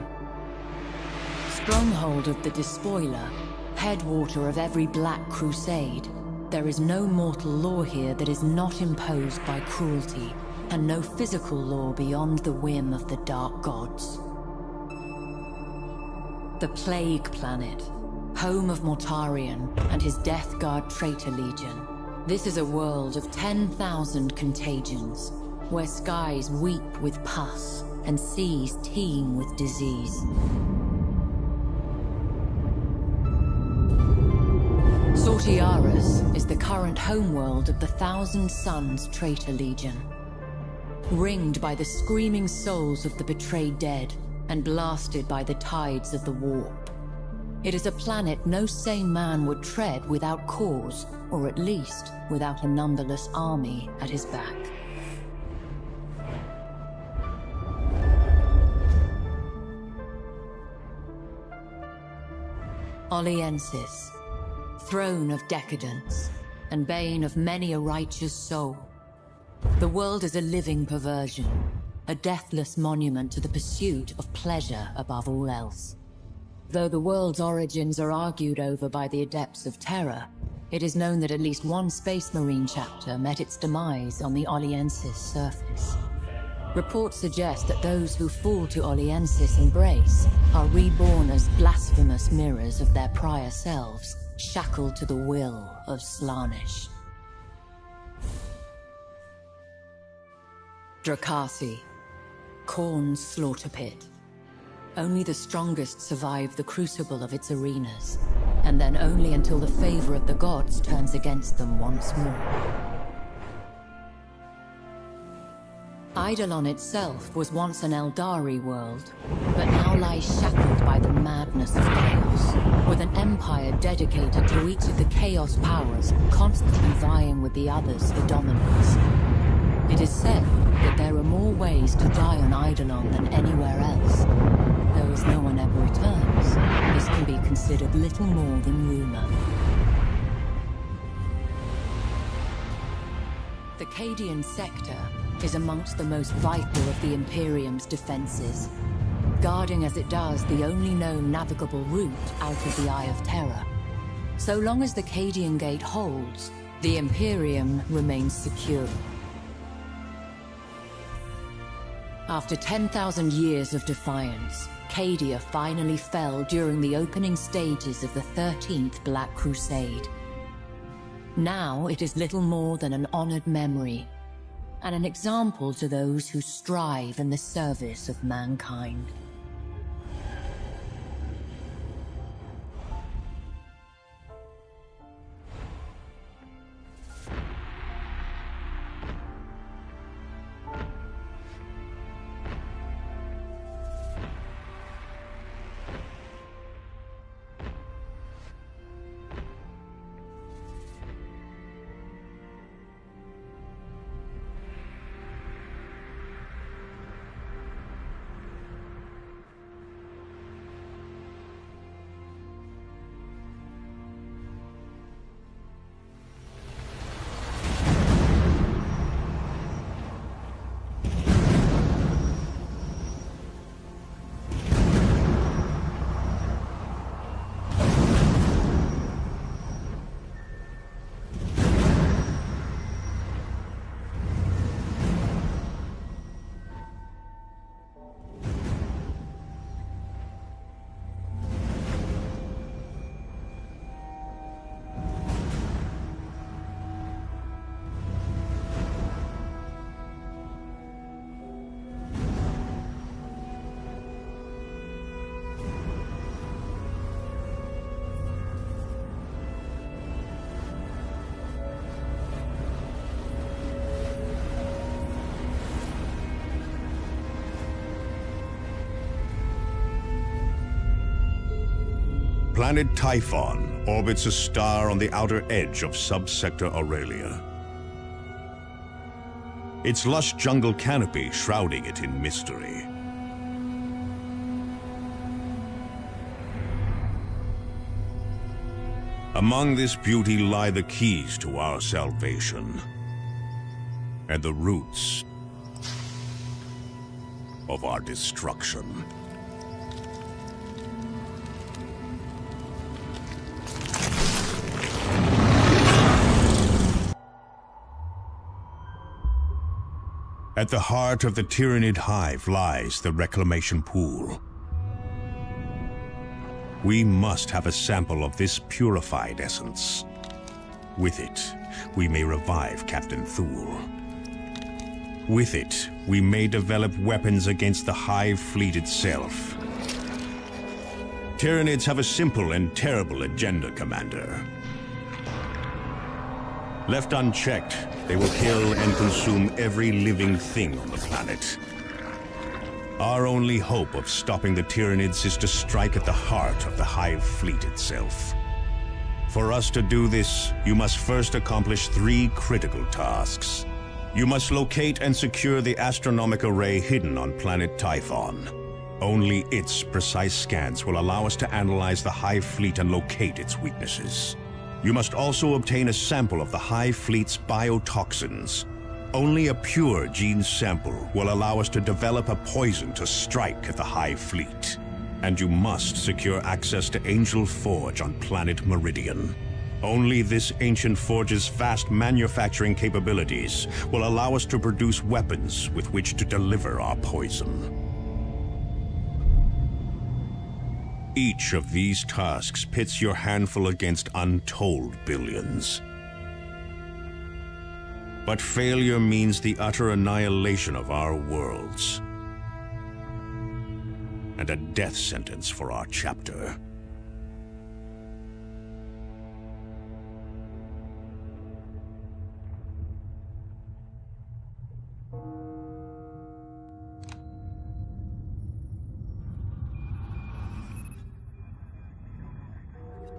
Stronghold of the Despoiler, headwater of every Black Crusade, there is no mortal law here that is not imposed by cruelty, and no physical law beyond the whim of the Dark Gods. The Plague Planet, home of Mortarion and his Death Guard traitor legion. This is a world of 10,000 contagions, where skies weep with pus and seas teem with disease. Sortiaris is the current homeworld of the Thousand Sons Traitor Legion. Ringed by the screaming souls of the betrayed dead and blasted by the tides of the warp. It is a planet no sane man would tread without cause, or at least without a numberless army at his back. Oliensis, throne of decadence, and bane of many a righteous soul. The world is a living perversion, a deathless monument to the pursuit of pleasure above all else. Though the world's origins are argued over by the Adepts of Terror, it is known that at least one Space Marine chapter met its demise on the Oliensis surface. Reports suggest that those who fall to Oliensis' embrace are reborn as blasphemous mirrors of their prior selves, shackled to the will of Slaanesh. Drakasi, Khorne's slaughter pit. Only the strongest survive the crucible of its arenas, and then only until the favor of the gods turns against them once more. Eidolon itself was once an Eldari world, but now lies shackled by the madness of chaos, with an empire dedicated to each of the chaos powers, constantly vying with the others for dominance. It is said that there are more ways to die on Eidolon than anywhere else. Though as no one ever returns, this can be considered little more than rumor. The Cadian sector is amongst the most vital of the Imperium's defenses, guarding as it does the only known navigable route out of the Eye of Terror. So long as the Cadian Gate holds, the Imperium remains secure. After 10,000 years of defiance, Cadia finally fell during the opening stages of the 13th Black Crusade. Now it is little more than an honored memory, and an example to those who strive in the service of mankind. Planet Typhon orbits a star on the outer edge of subsector Aurelia. Its lush jungle canopy shrouding it in mystery. Among this beauty lie the keys to our salvation, and the roots of our destruction. At the heart of the Tyranid hive lies the reclamation pool. We must have a sample of this purified essence. With it, we may revive Captain Thule. With it, we may develop weapons against the Hive Fleet itself. Tyranids have a simple and terrible agenda, Commander. Left unchecked, they will kill and consume every living thing on the planet. Our only hope of stopping the Tyranids is to strike at the heart of the Hive Fleet itself. For us to do this, you must first accomplish 3 critical tasks. You must locate and secure the astronomic array hidden on planet Typhon. Only its precise scans will allow us to analyze the Hive Fleet and locate its weaknesses. You must also obtain a sample of the Hive Fleet's biotoxins. Only a pure gene sample will allow us to develop a poison to strike at the Hive Fleet. And you must secure access to Angel Forge on planet Meridian. Only this ancient forge's vast manufacturing capabilities will allow us to produce weapons with which to deliver our poison. Each of these tasks pits your handful against untold billions. But failure means the utter annihilation of our worlds. And a death sentence for our chapter.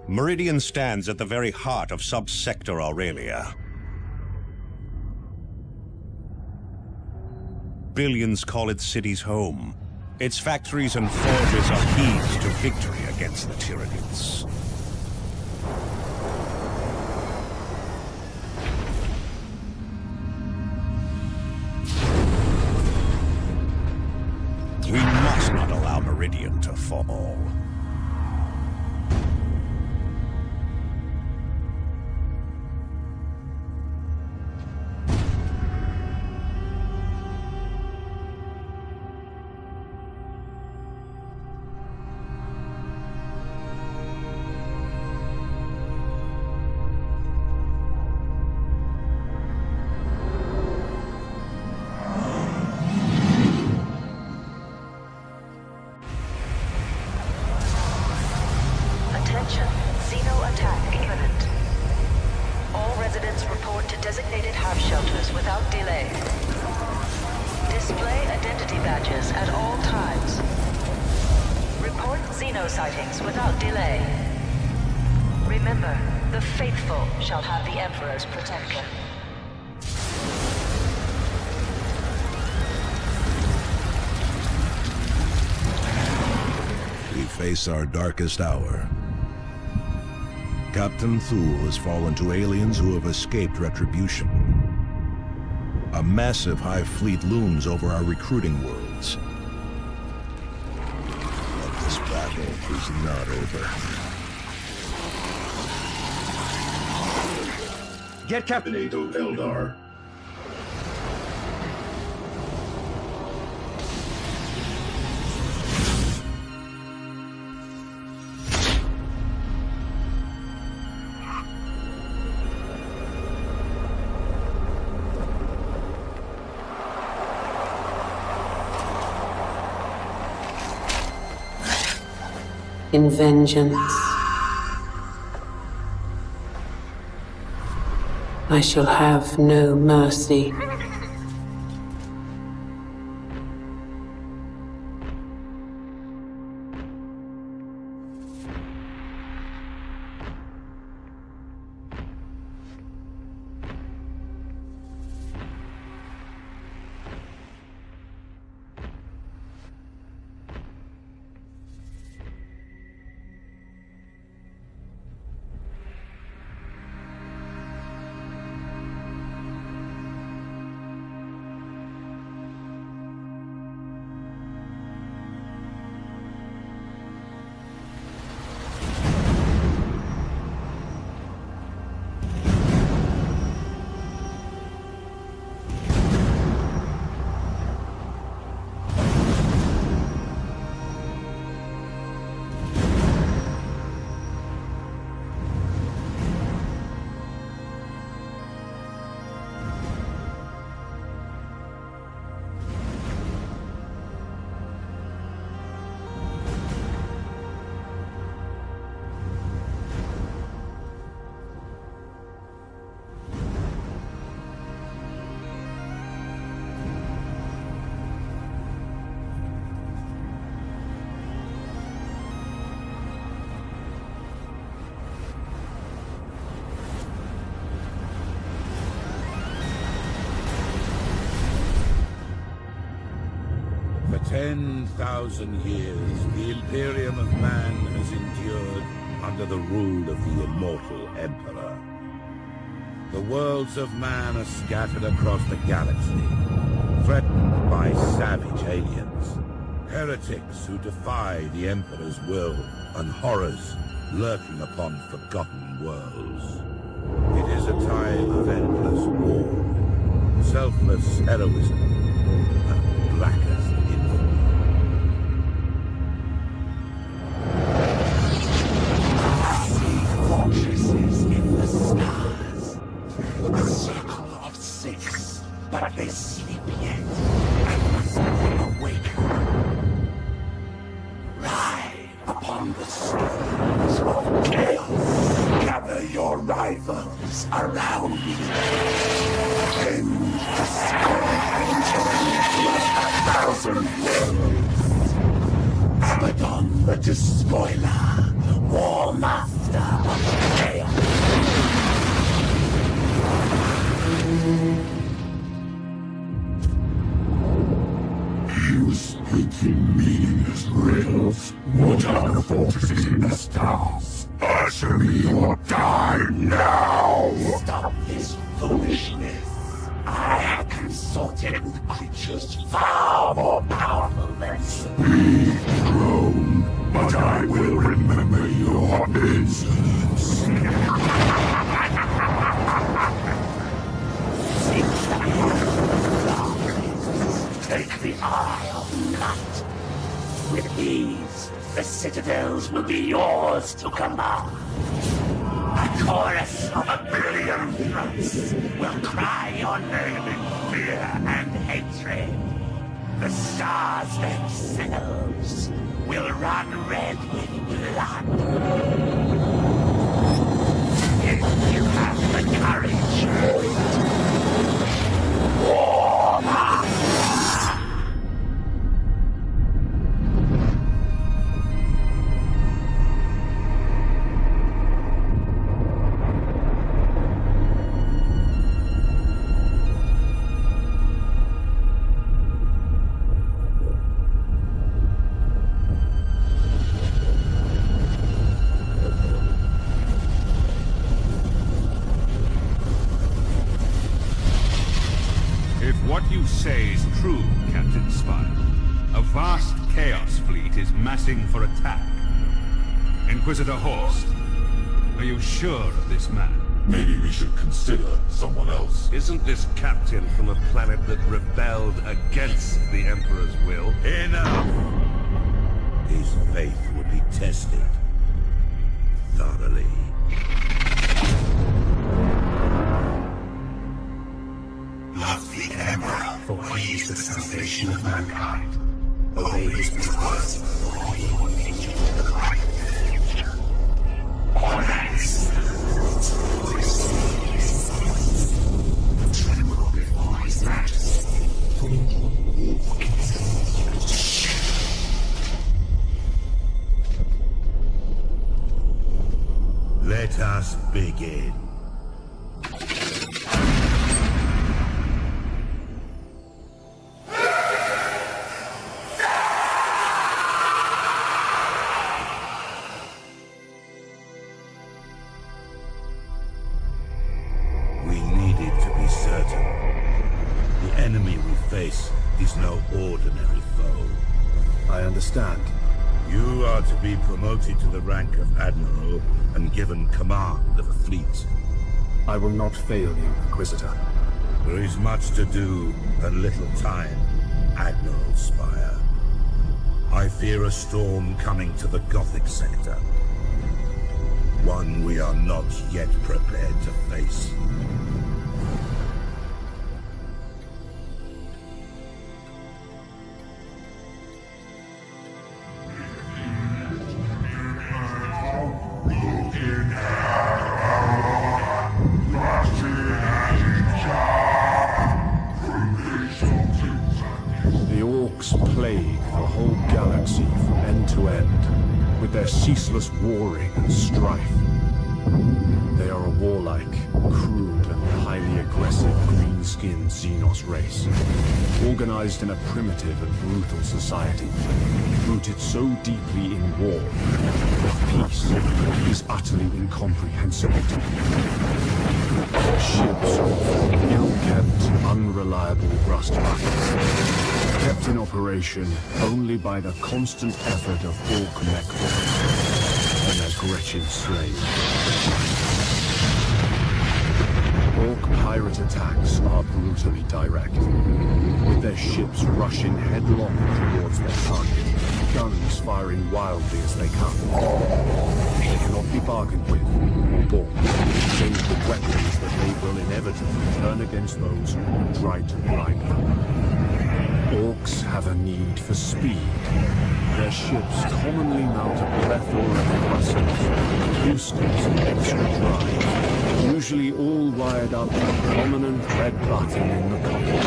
Meridian stands at the very heart of subsector Aurelia. Billions call its cities home. Its factories and forges are keys to victory against the Tyranids. We must not allow Meridian to fall. Our darkest hour. Captain Thule has fallen to aliens who have escaped retribution. A massive Hive Fleet looms over our recruiting worlds. But this battle is not over. Get Captain Ado Eldar. In vengeance, I shall have no mercy. For 10,000 years, the Imperium of Man has endured under the rule of the immortal Emperor. The worlds of man are scattered across the galaxy, threatened by savage aliens, heretics who defy the Emperor's will, and horrors lurking upon forgotten worlds. It is a time of endless war, selfless heroism, and blackest infamy. Fortresses in the stars, a circle of 6, but they sleep yet, and must awaken. Ride upon the storms of chaos. Gather your rivals around you. End the scourge of 1,000 worlds. Abaddon the Despoiler, War Master of Chaos. You speak in meaningless riddles. What are the fortresses in the stars? Answer me or die now! Stop this foolishness. I have consulted with creatures far more powerful than you. Be thrown, but I will remember your insolence. Take the Eye of Night. With these, the citadels will be yours to command. A chorus of 1,000,000,000 throats will cry your name in fear and hatred. The stars themselves will run red with blood. If you have the courage, WARHAMMER! What you say is true, Captain Spire. A vast Chaos fleet is massing for attack. Inquisitor Horst, are you sure of this man? Maybe we should consider someone else. Isn't this captain from a planet that rebelled against the Emperor's will? Enough! His faith would be tested thoroughly. Love the Emperor, for he is the salvation of mankind. Obey his words, for he will lead you to the right future. Honest, receive his sons. Tremble before his majesty. Walk in his Let us begin. Is no ordinary foe. I understand. You are to be promoted to the rank of Admiral and given command of a fleet. I will not fail you, Inquisitor. There is much to do and little time, Admiral Spire. I fear a storm coming to the Gothic sector. One we are not yet prepared to face. Plague the whole galaxy from end to end, with their ceaseless warring and strife. Their They are a warlike, crude, and highly aggressive green-skinned Xenos race, organized in a primitive and brutal society, rooted so deeply in war that peace is utterly incomprehensible to them. Their ships are ill-kept, unreliable rust buckets, kept in operation only by the constant effort of Orc mech and their Gretchen slaves. Orc pirate attacks are brutally direct, with their ships rushing headlong towards their target, guns firing wildly as they come. They cannot be bargained with or bought, save with weapons that they will inevitably turn against those who try to bribe them. Orcs have a need for speed. Their ships commonly mount a plethora of thrusters, boosters, and extra drives, usually all wired up to a prominent red button in the cockpit.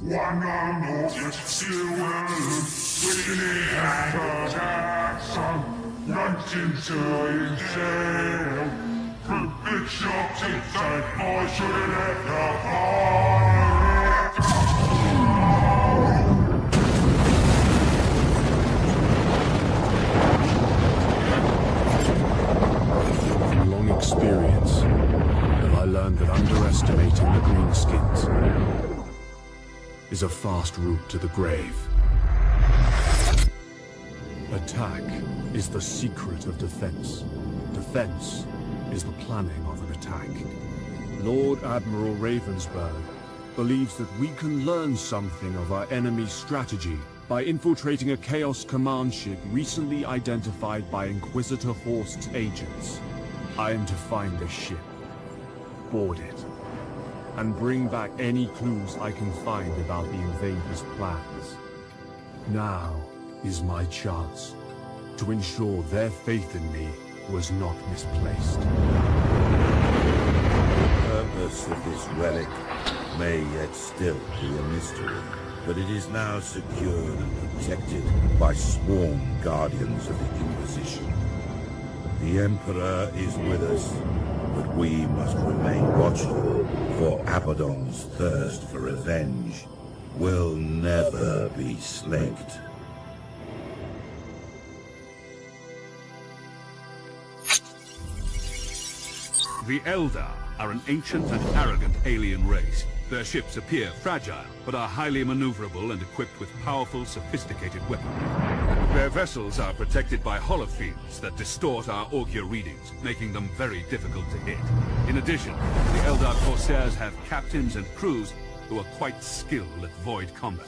One knows that still winning and Jackson runs into his jail. Big shots inside, I shouldn't let the From long experience, I learned that underestimating the greenskins is a fast route to the grave. Attack is the secret of defense. Defense is the planning of an attack. Lord Admiral Ravensburg believes that we can learn something of our enemy's strategy by infiltrating a Chaos command ship recently identified by Inquisitor Horst's agents. I am to find this ship, board it, and bring back any clues I can find about the invaders' plans. Now is my chance to ensure their faith in me was not misplaced. The purpose of this relic may yet still be a mystery, but it is now secured and protected by sworn guardians of the Inquisition. The Emperor is with us, but we must remain watchful, for Abaddon's thirst for revenge will never be slaked. The Eldar are an ancient and arrogant alien race. Their ships appear fragile, but are highly maneuverable and equipped with powerful, sophisticated weaponry. Their vessels are protected by holofields that distort our augur readings, making them very difficult to hit. In addition, the Eldar Corsairs have captains and crews who are quite skilled at void combat.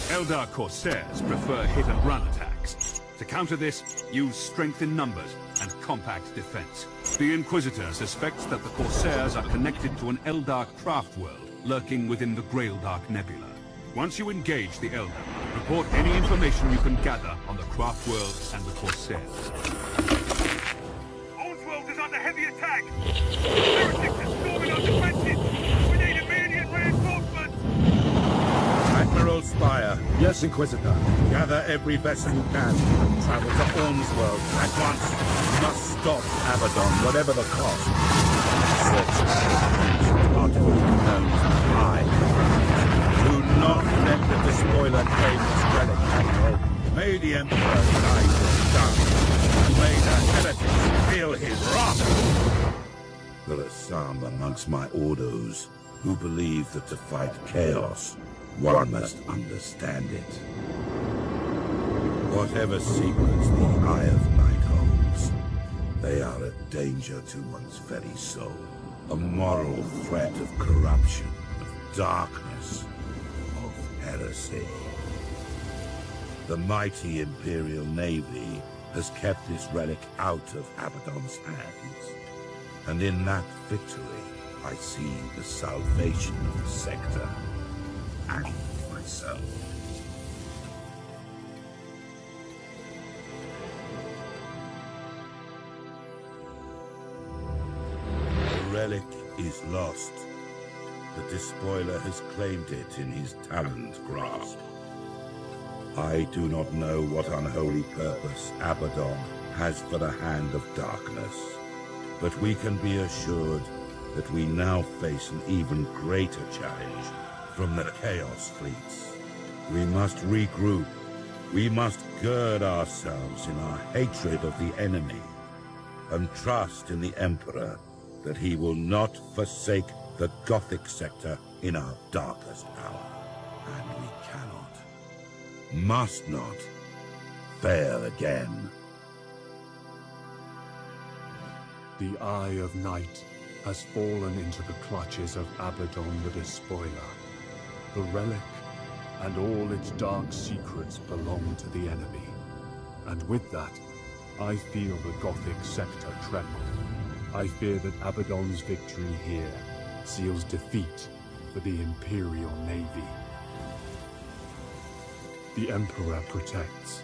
Eldar Corsairs prefer hit-and-run attacks. To counter this, use strength in numbers and compact defense. The Inquisitor suspects that the Corsairs are connected to an Eldar craft world lurking within the Graildark Nebula. Once you engage the Eldar, report any information you can gather on the craft world and the Corsairs. World is under heavy attack! Heretics are storming our defenses! We need immediate reinforcements! Admiral Spire. Yes, Inquisitor. Gather every vessel you can and travel to Ormsworld at once. You must stop Abaddon, whatever the cost. Search do not let the despoiler claim this relic, Admiral. May the Emperor guide your tongue. May the heretics feel his wrath. There are some amongst my Ordos who believe that to fight chaos, one must understand it. Whatever secrets the Eye of Night holds, they are a danger to one's very soul. A moral threat of corruption, of darkness, of heresy. The mighty Imperial Navy has kept this relic out of Abaddon's hands. And in that victory, I see the salvation of the sector and myself. The relic is lost. the Despoiler has claimed it in his taloned grasp. I do not know what unholy purpose Abaddon has for the Hand of Darkness, but we can be assured that we now face an even greater challenge from the Chaos fleets. We must regroup. We must gird ourselves in our hatred of the enemy and trust in the Emperor that he will not forsake the Gothic sector in our darkest hour. And we cannot, must not, fail again. The Eye of Night has fallen into the clutches of Abaddon the Despoiler. The relic and all its dark secrets belong to the enemy. And with that, I feel the Gothic sector tremble. I fear that Abaddon's victory here seals defeat for the Imperial Navy. The Emperor protects.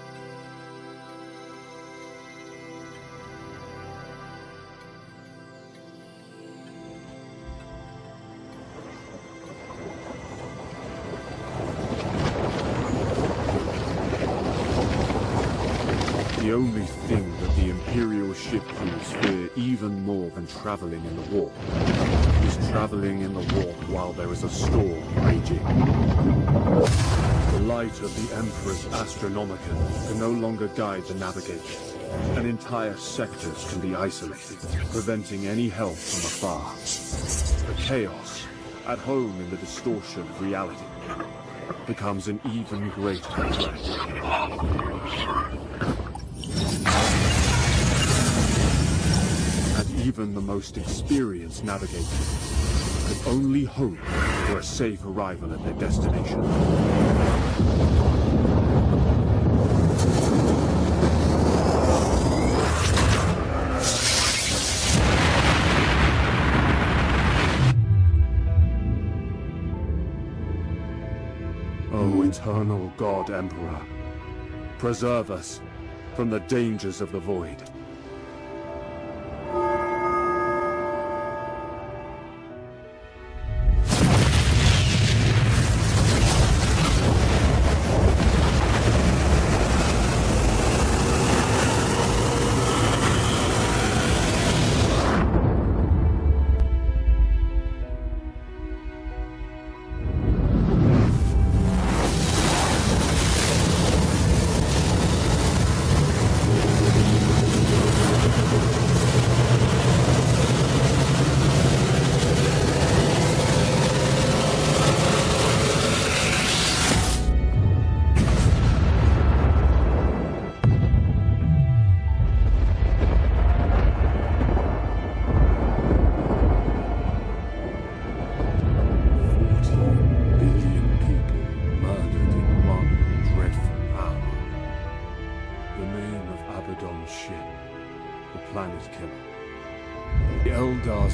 The only thing that the Imperial ship crews fear even more than traveling in the warp is traveling in the warp while there is a storm raging. The light of the Emperor's Astronomicon can no longer guide the navigators, and entire sectors can be isolated, preventing any help from afar. The chaos, at home in the distortion of reality, becomes an even greater threat. Even the most experienced navigators can only hope for a safe arrival at their destination. O eternal God Emperor, preserve us from the dangers of the void.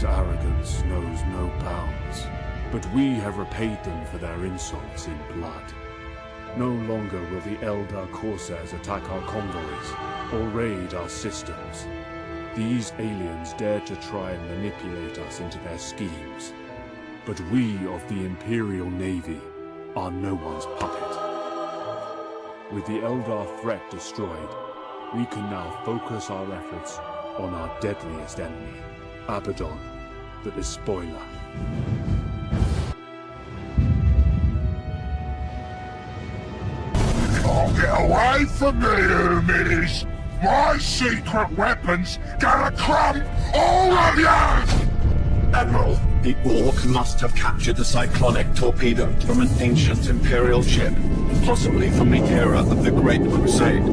Arrogance knows no bounds, but we have repaid them for their insults in blood. No longer will the Eldar Corsairs attack our convoys or raid our systems. These aliens dared to try and manipulate us into their schemes, but we of the Imperial Navy are no one's puppet. With the Eldar threat destroyed, we can now focus our efforts on our deadliest enemy, Abaddon, the Despoiler. Can't get away from me, Umis! My secret weapons gonna crumb all of you! Admiral, the Orc must have captured the cyclonic torpedo from an ancient Imperial ship, possibly from the era of the Great Crusade.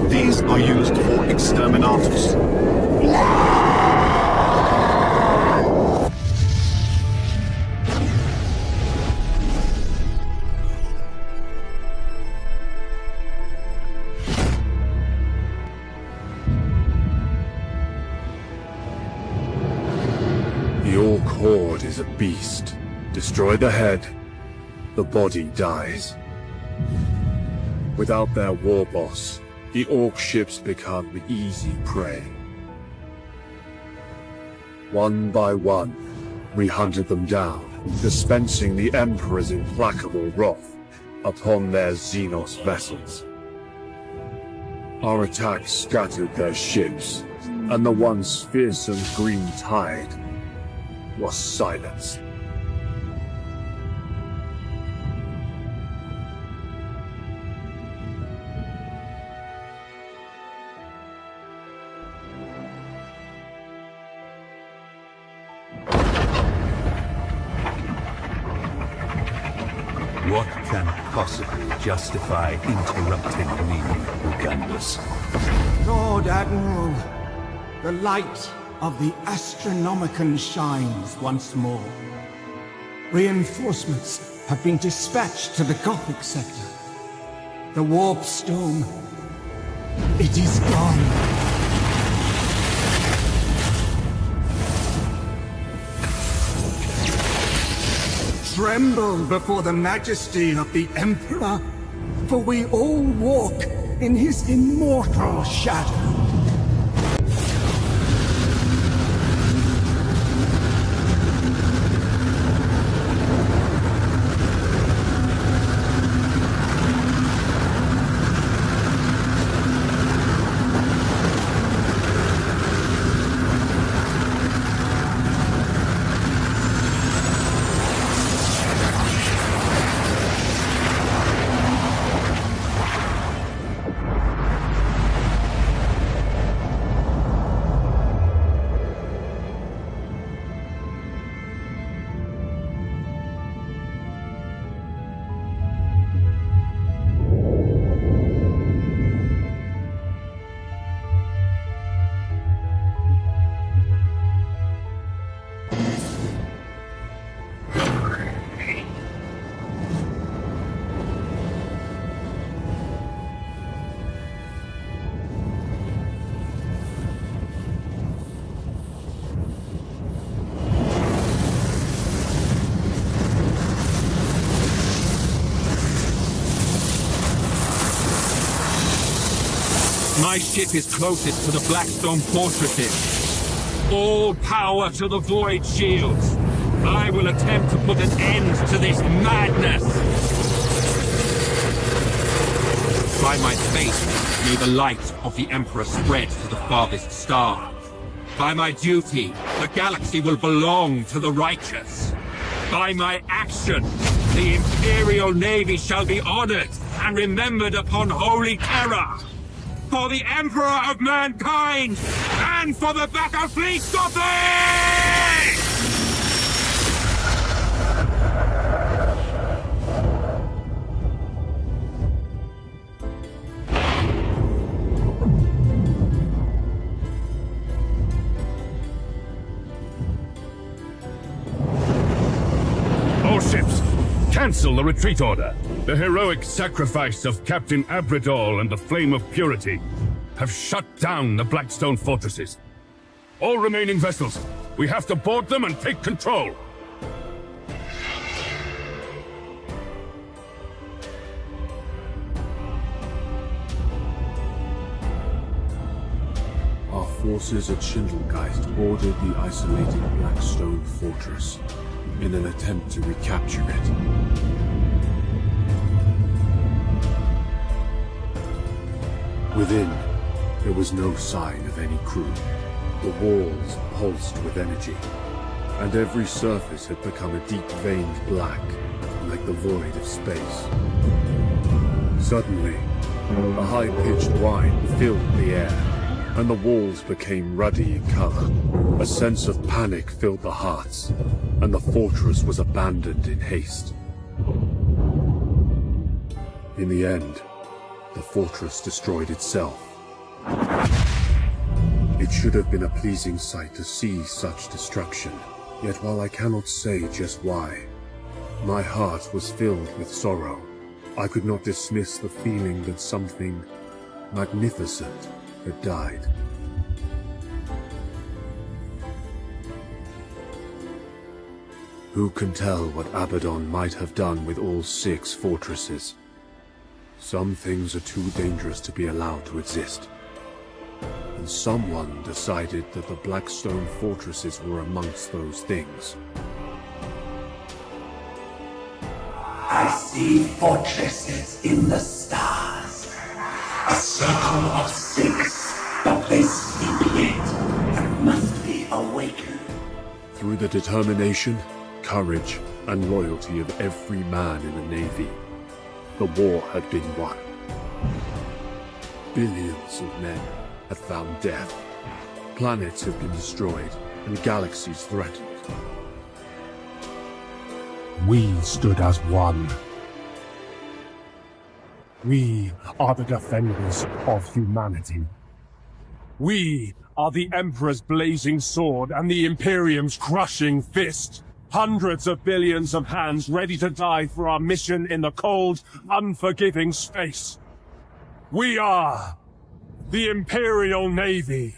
These are used for exterminatus. The Orc horde is a beast. Destroy the head, the body dies. Without their war boss, the Orc ships become easy prey. One by one, we hunted them down dispensing the Emperor's implacable wrath upon their Xenos vessels. Our attack scattered their ships, and the once fearsome green tide was silenced. What can possibly justify interrupting me, Ugandus? Lord Admiral, the light of the Astronomicon shines once more. Reinforcements have been dispatched to the Gothic sector. The warp stone, it is gone. Tremble before the majesty of the Emperor, for we all walk in his immortal shadow. My ship is closest to the Blackstone fortresses. All power to the Void Shields. I will attempt to put an end to this madness. By my faith, may the light of the Emperor spread to the farthest star. By my duty, the galaxy will belong to the righteous. By my action, the Imperial Navy shall be honored and remembered upon holy terror. For the Emperor of mankind, and for the Battle Fleet Gothic! All ships, cancel the retreat order. The heroic sacrifice of Captain Abradol and the Flame of Purity have shut down the Blackstone fortresses. All remaining vessels, we have to board them and take control. Our forces at Schindelgeist boarded the isolated Blackstone fortress in an attempt to recapture it. Within, there was no sign of any crew. The walls pulsed with energy, and every surface had become a deep-veined black, like the void of space. Suddenly, a high-pitched whine filled the air, and the walls became ruddy in color. A sense of panic filled the hearts, and the fortress was abandoned in haste. In the end, the fortress destroyed itself. It should have been a pleasing sight to see such destruction, yet while I cannot say just why, my heart was filled with sorrow. I could not dismiss the feeling that something magnificent had died. Who can tell what Abaddon might have done with all 6 fortresses? Some things are too dangerous to be allowed to exist. And someone decided that the Blackstone fortresses were amongst those things. I see fortresses in the stars. A circle of 6, but they sleep yet and must be awakened. Through the determination, courage, and loyalty of every man in the Navy, the war had been won. Billions of men had found death. Planets had been destroyed, and galaxies threatened. We stood as one. We are the defenders of humanity. We are the Emperor's blazing sword and the Imperium's crushing fist. Hundreds of billions of hands ready to die for our mission in the cold, unforgiving space. We are the Imperial Navy.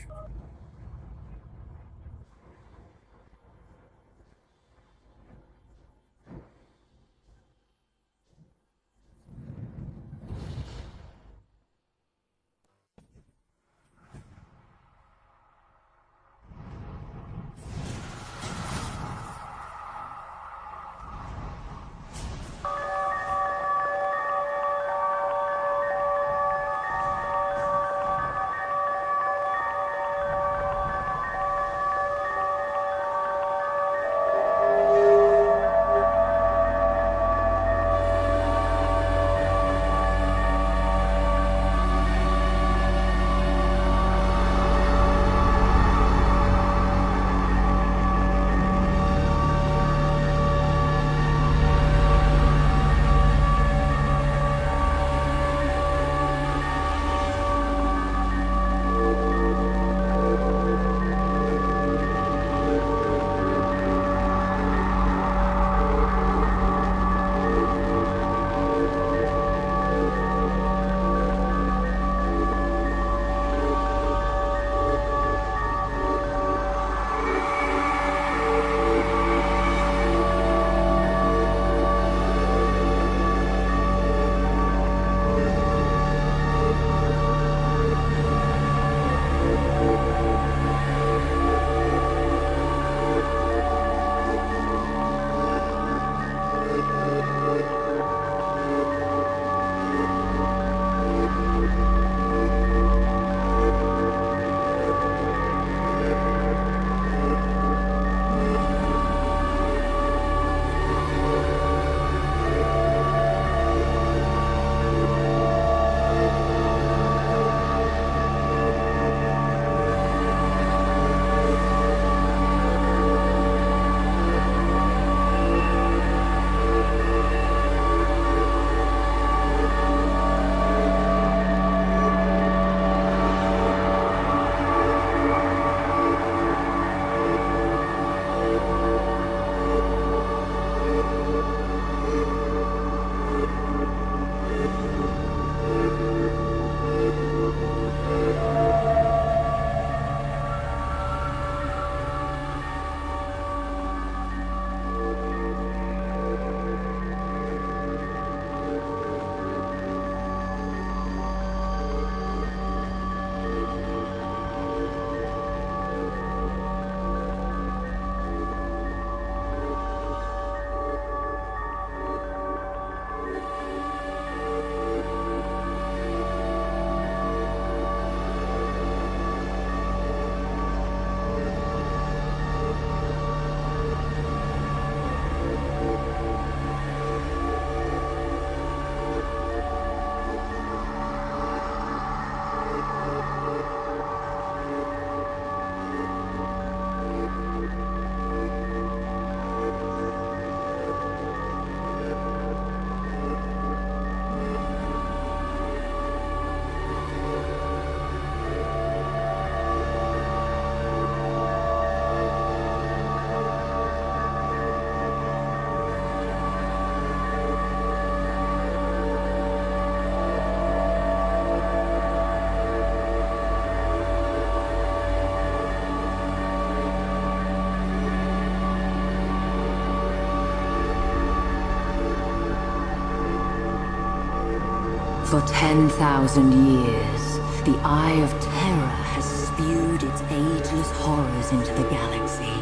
For 10,000 years, the Eye of Terror has spewed its ageless horrors into the galaxy,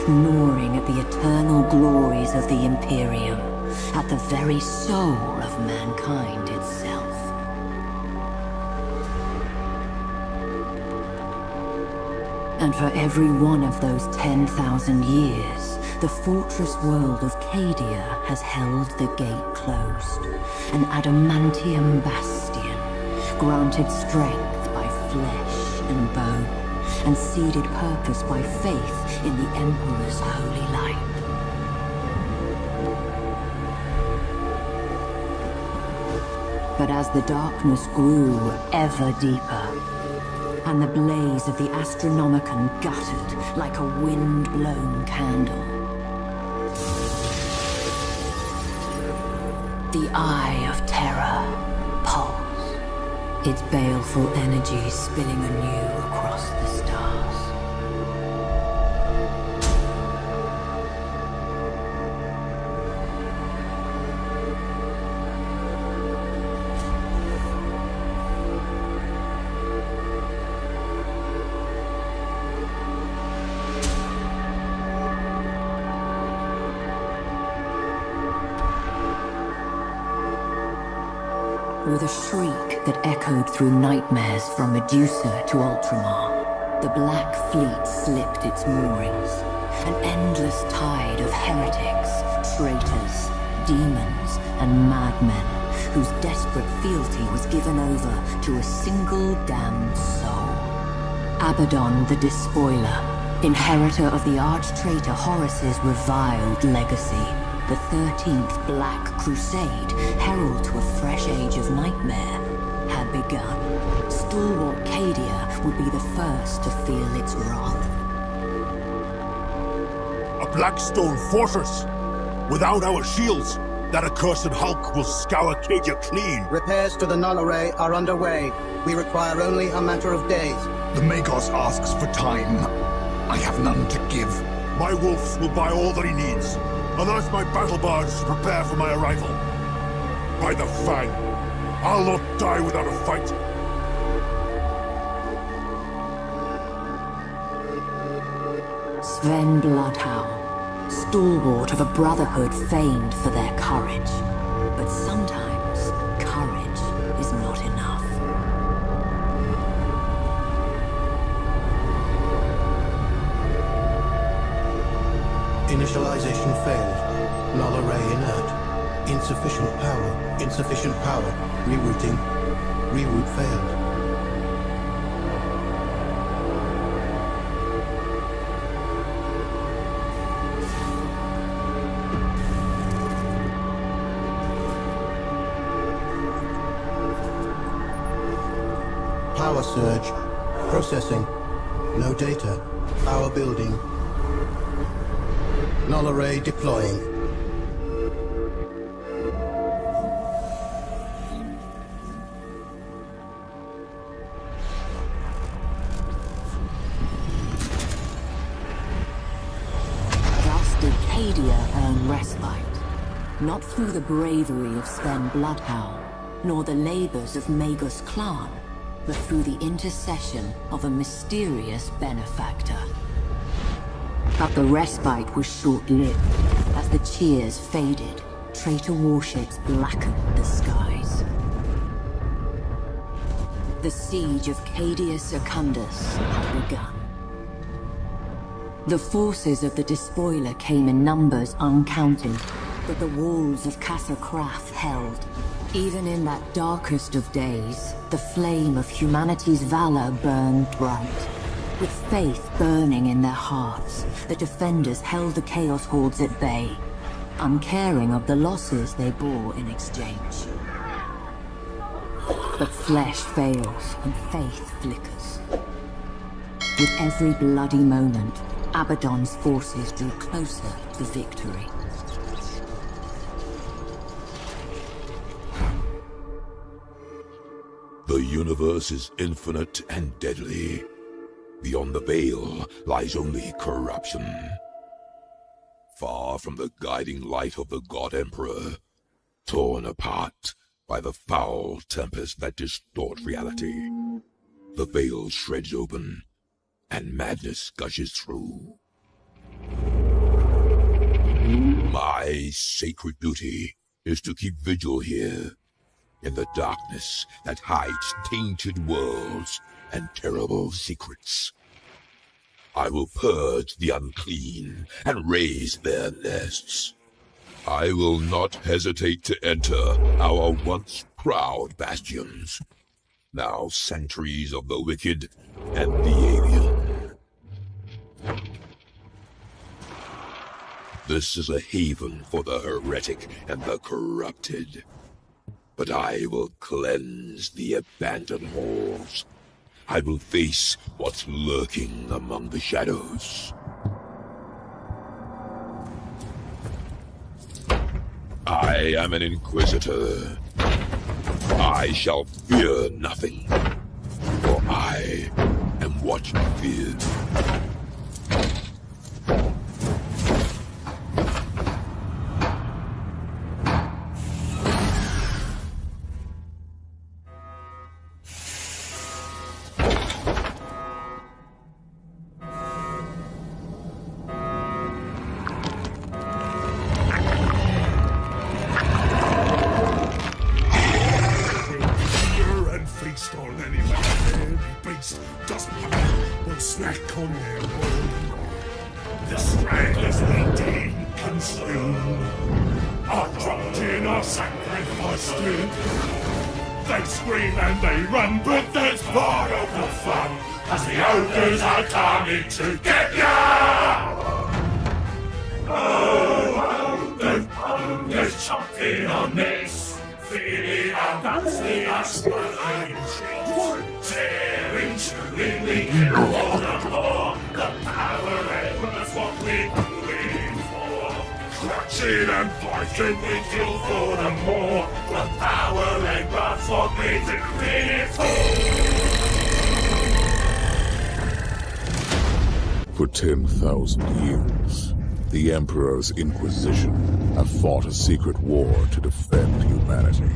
gnawing at the eternal glories of the Imperium. at the very soul of mankind itself. And for every one of those 10,000 years, the fortress world of Cadia has held the gate closed, an adamantium bastion, granted strength by flesh and bone, and seeded purpose by faith in the Emperor's holy light. But as the darkness grew ever deeper, and the blaze of the Astronomicon guttered like a wind-blown candle, the Eye of Terror pulsed, its baleful energy spilling anew across the stars. With a shriek that echoed through nightmares from Medusa to Ultramar, the Black Fleet slipped its moorings. An endless tide of heretics, traitors, demons, and madmen whose desperate fealty was given over to a single damned soul. Abaddon the Despoiler, inheritor of the arch-traitor Horus's reviled legacy, the 13th Black Crusade, herald to a fresh age of nightmare, had begun. Stalwart Cadia would be the first to feel its wrath. A Blackstone fortress! Without our shields, that accursed Hulk will scour Cadia clean! Repairs to the null array are underway. We require only a matter of days. The Magos asks for time. I have none to give. My wolves will buy all that he needs. Unearth my battle barge to prepare for my arrival. By the Fang, I'll not die without a fight. Sven Bloodhound, stalwart of a brotherhood famed for their courage. But sometimes, courage is not enough. Initialization failed. Null array inert. Insufficient power. Insufficient power. Rerouting. Reroute failed. Power surge. Processing. No data. Power building. Null array deploying. Thus did Cadia earn respite, not through the bravery of Sven Bloodhound, nor the labors of Magus clan, but through the intercession of a mysterious benefactor. But the respite was short-lived. As the cheers faded, traitor warships blackened the skies. The siege of Cadia Secundus had begun. The forces of the Despoiler came in numbers uncounted, but the walls of Casa Crath held. Even in that darkest of days, the flame of humanity's valor burned bright. With faith burning in their hearts, the defenders held the Chaos Hordes at bay, uncaring of the losses they bore in exchange. But flesh fails and faith flickers. With every bloody moment, Abaddon's forces drew closer to victory. The universe is infinite and deadly. Beyond the veil lies only corruption. Far from the guiding light of the God Emperor, torn apart by the foul tempest that distort reality, the veil shreds open, and madness gushes through. My sacred duty is to keep vigil here, in the darkness that hides tainted worlds and terrible secrets. I will purge the unclean and raise their nests. I will not hesitate to enter our once proud bastions, now sanctuaries of the wicked and the alien. This is a haven for the heretic and the corrupted. But I will cleanse the abandoned halls. I will face what's lurking among the shadows. I am an inquisitor. I shall fear nothing, for I am what you fear. They scream and they run, but that's part of the fun, as the ogres are coming to get ya! Oh, the hunger's chomping on this, feeling our guts, they are swallowing trees, tearing, chewing, we kill for the more, the power and that's what we're doing for. Clutching and fighting, we kill for the more, the power and that's what we're doing it for. For 10,000 years, the Emperor's Inquisition have fought a secret war to defend humanity.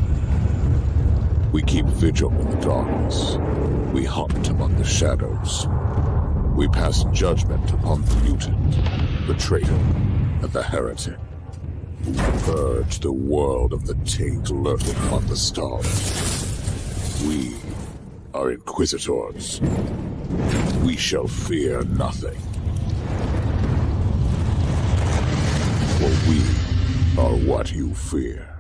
We keep vigil in the darkness. We hunt among the shadows. We pass judgment upon the mutant, the traitor, and the heretic. We purge the world of the taint lurking among the stars. We are Inquisitors. We shall fear nothing. For we are what you fear.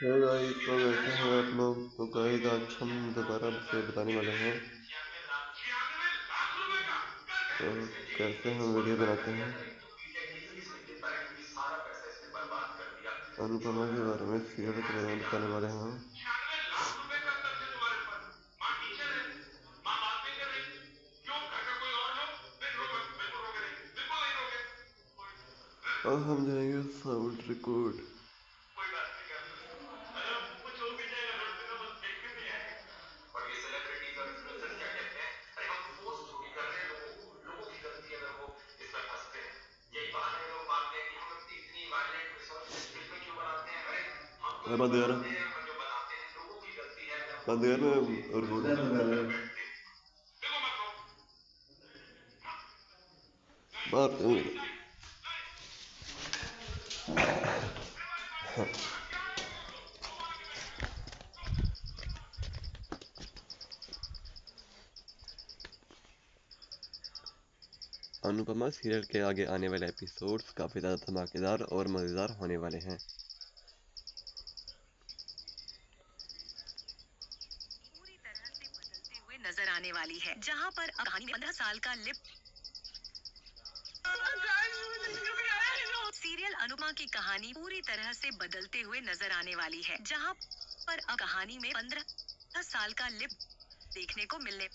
तो guys तो बैठे हैं आप लोग। तो guys आज हम दोबारा से बताने वाले हैं तो कैसे हम वीडियो बनाते हैं अनुपमा के बारे में, सीरियल के बारे में बताने वाले हैं हम। और हम जाएंगे साउंड रिकॉर्ड। बंद यार बंद यार और बात अनुपमा सीरियल के आगे आने वाले एपिसोड्स काफ़ी ज़्यादा धमाकेदार और मज़ेदार होने वाले हैं। पूरी तरह से बदलते हुए नजर आने वाली है, जहां पर कहानी में 15 साल का लिप सीरियल अनुपमा की कहानी पूरी तरह से बदलते हुए नजर आने वाली है, जहां पर कहानी में 15 साल का लिप देखने को मिलने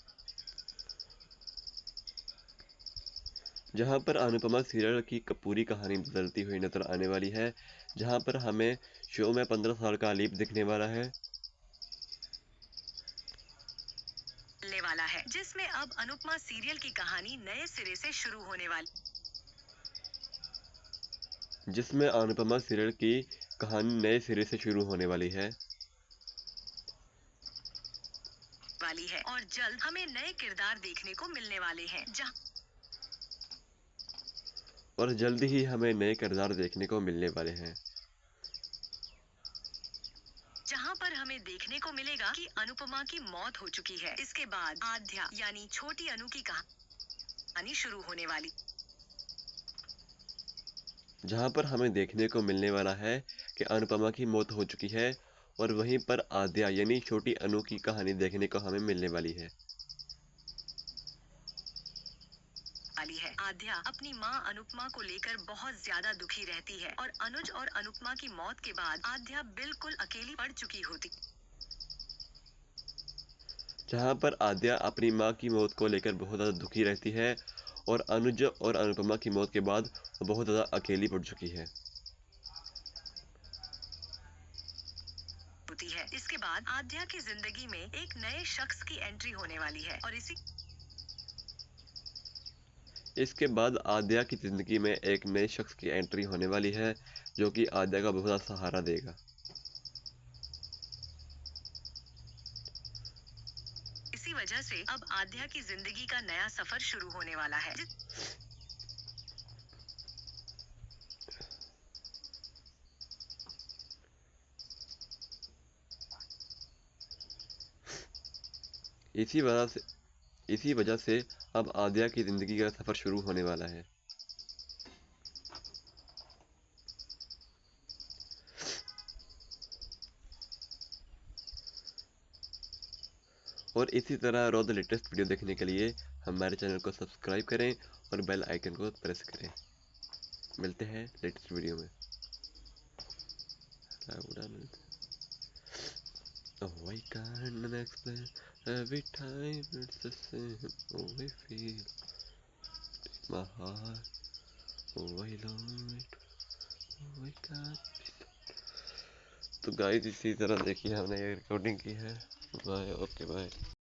जहां पर अनुपमा सीरियल की पूरी कहानी बदलती हुई नजर आने वाली है, जहां पर हमें शो में 15 साल का लीप दिखने वाला है। वाला है, जिसमें अब अनुपमा सीरियल की कहानी नए सिरे से शुरू होने वाली है और जल्द हमें नए किरदार देखने को मिलने वाले हैं, जहां पर हमें देखने को मिलेगा कि अनुपमा की मौत हो चुकी है। इसके बाद आद्या यानी छोटी अनु की कहानी शुरू होने वाली है। आद्या अपनी मां अनुपमा को लेकर बहुत ज्यादा दुखी रहती है और अनुज और अनुपमा की मौत के बाद आद्या बिल्कुल अकेली पड़ चुकी होती है। इसके बाद आद्या की जिंदगी में एक नए शख्स की एंट्री होने वाली है और जो कि आद्या का बहुत बड़ा सहारा देगा। इसी वजह से अब आद्या की जिंदगी का नया सफर शुरू होने वाला है। इसी वजह से अब आद्या की जिंदगी का सफर शुरू होने वाला है। और इसी तरह रोज लेटेस्ट वीडियो देखने के लिए हमारे चैनल को सब्सक्राइब करें और बेल आइकन को प्रेस करें। मिलते हैं लेटेस्ट वीडियो में। Oh, I can't explain. Every time it's the same. Oh, I feel my heart. Oh, I love it. Oh, I can't. तो गाइस इसी तरह देखिए हमने ये रिकॉर्डिंग की है। Bye, okay bye.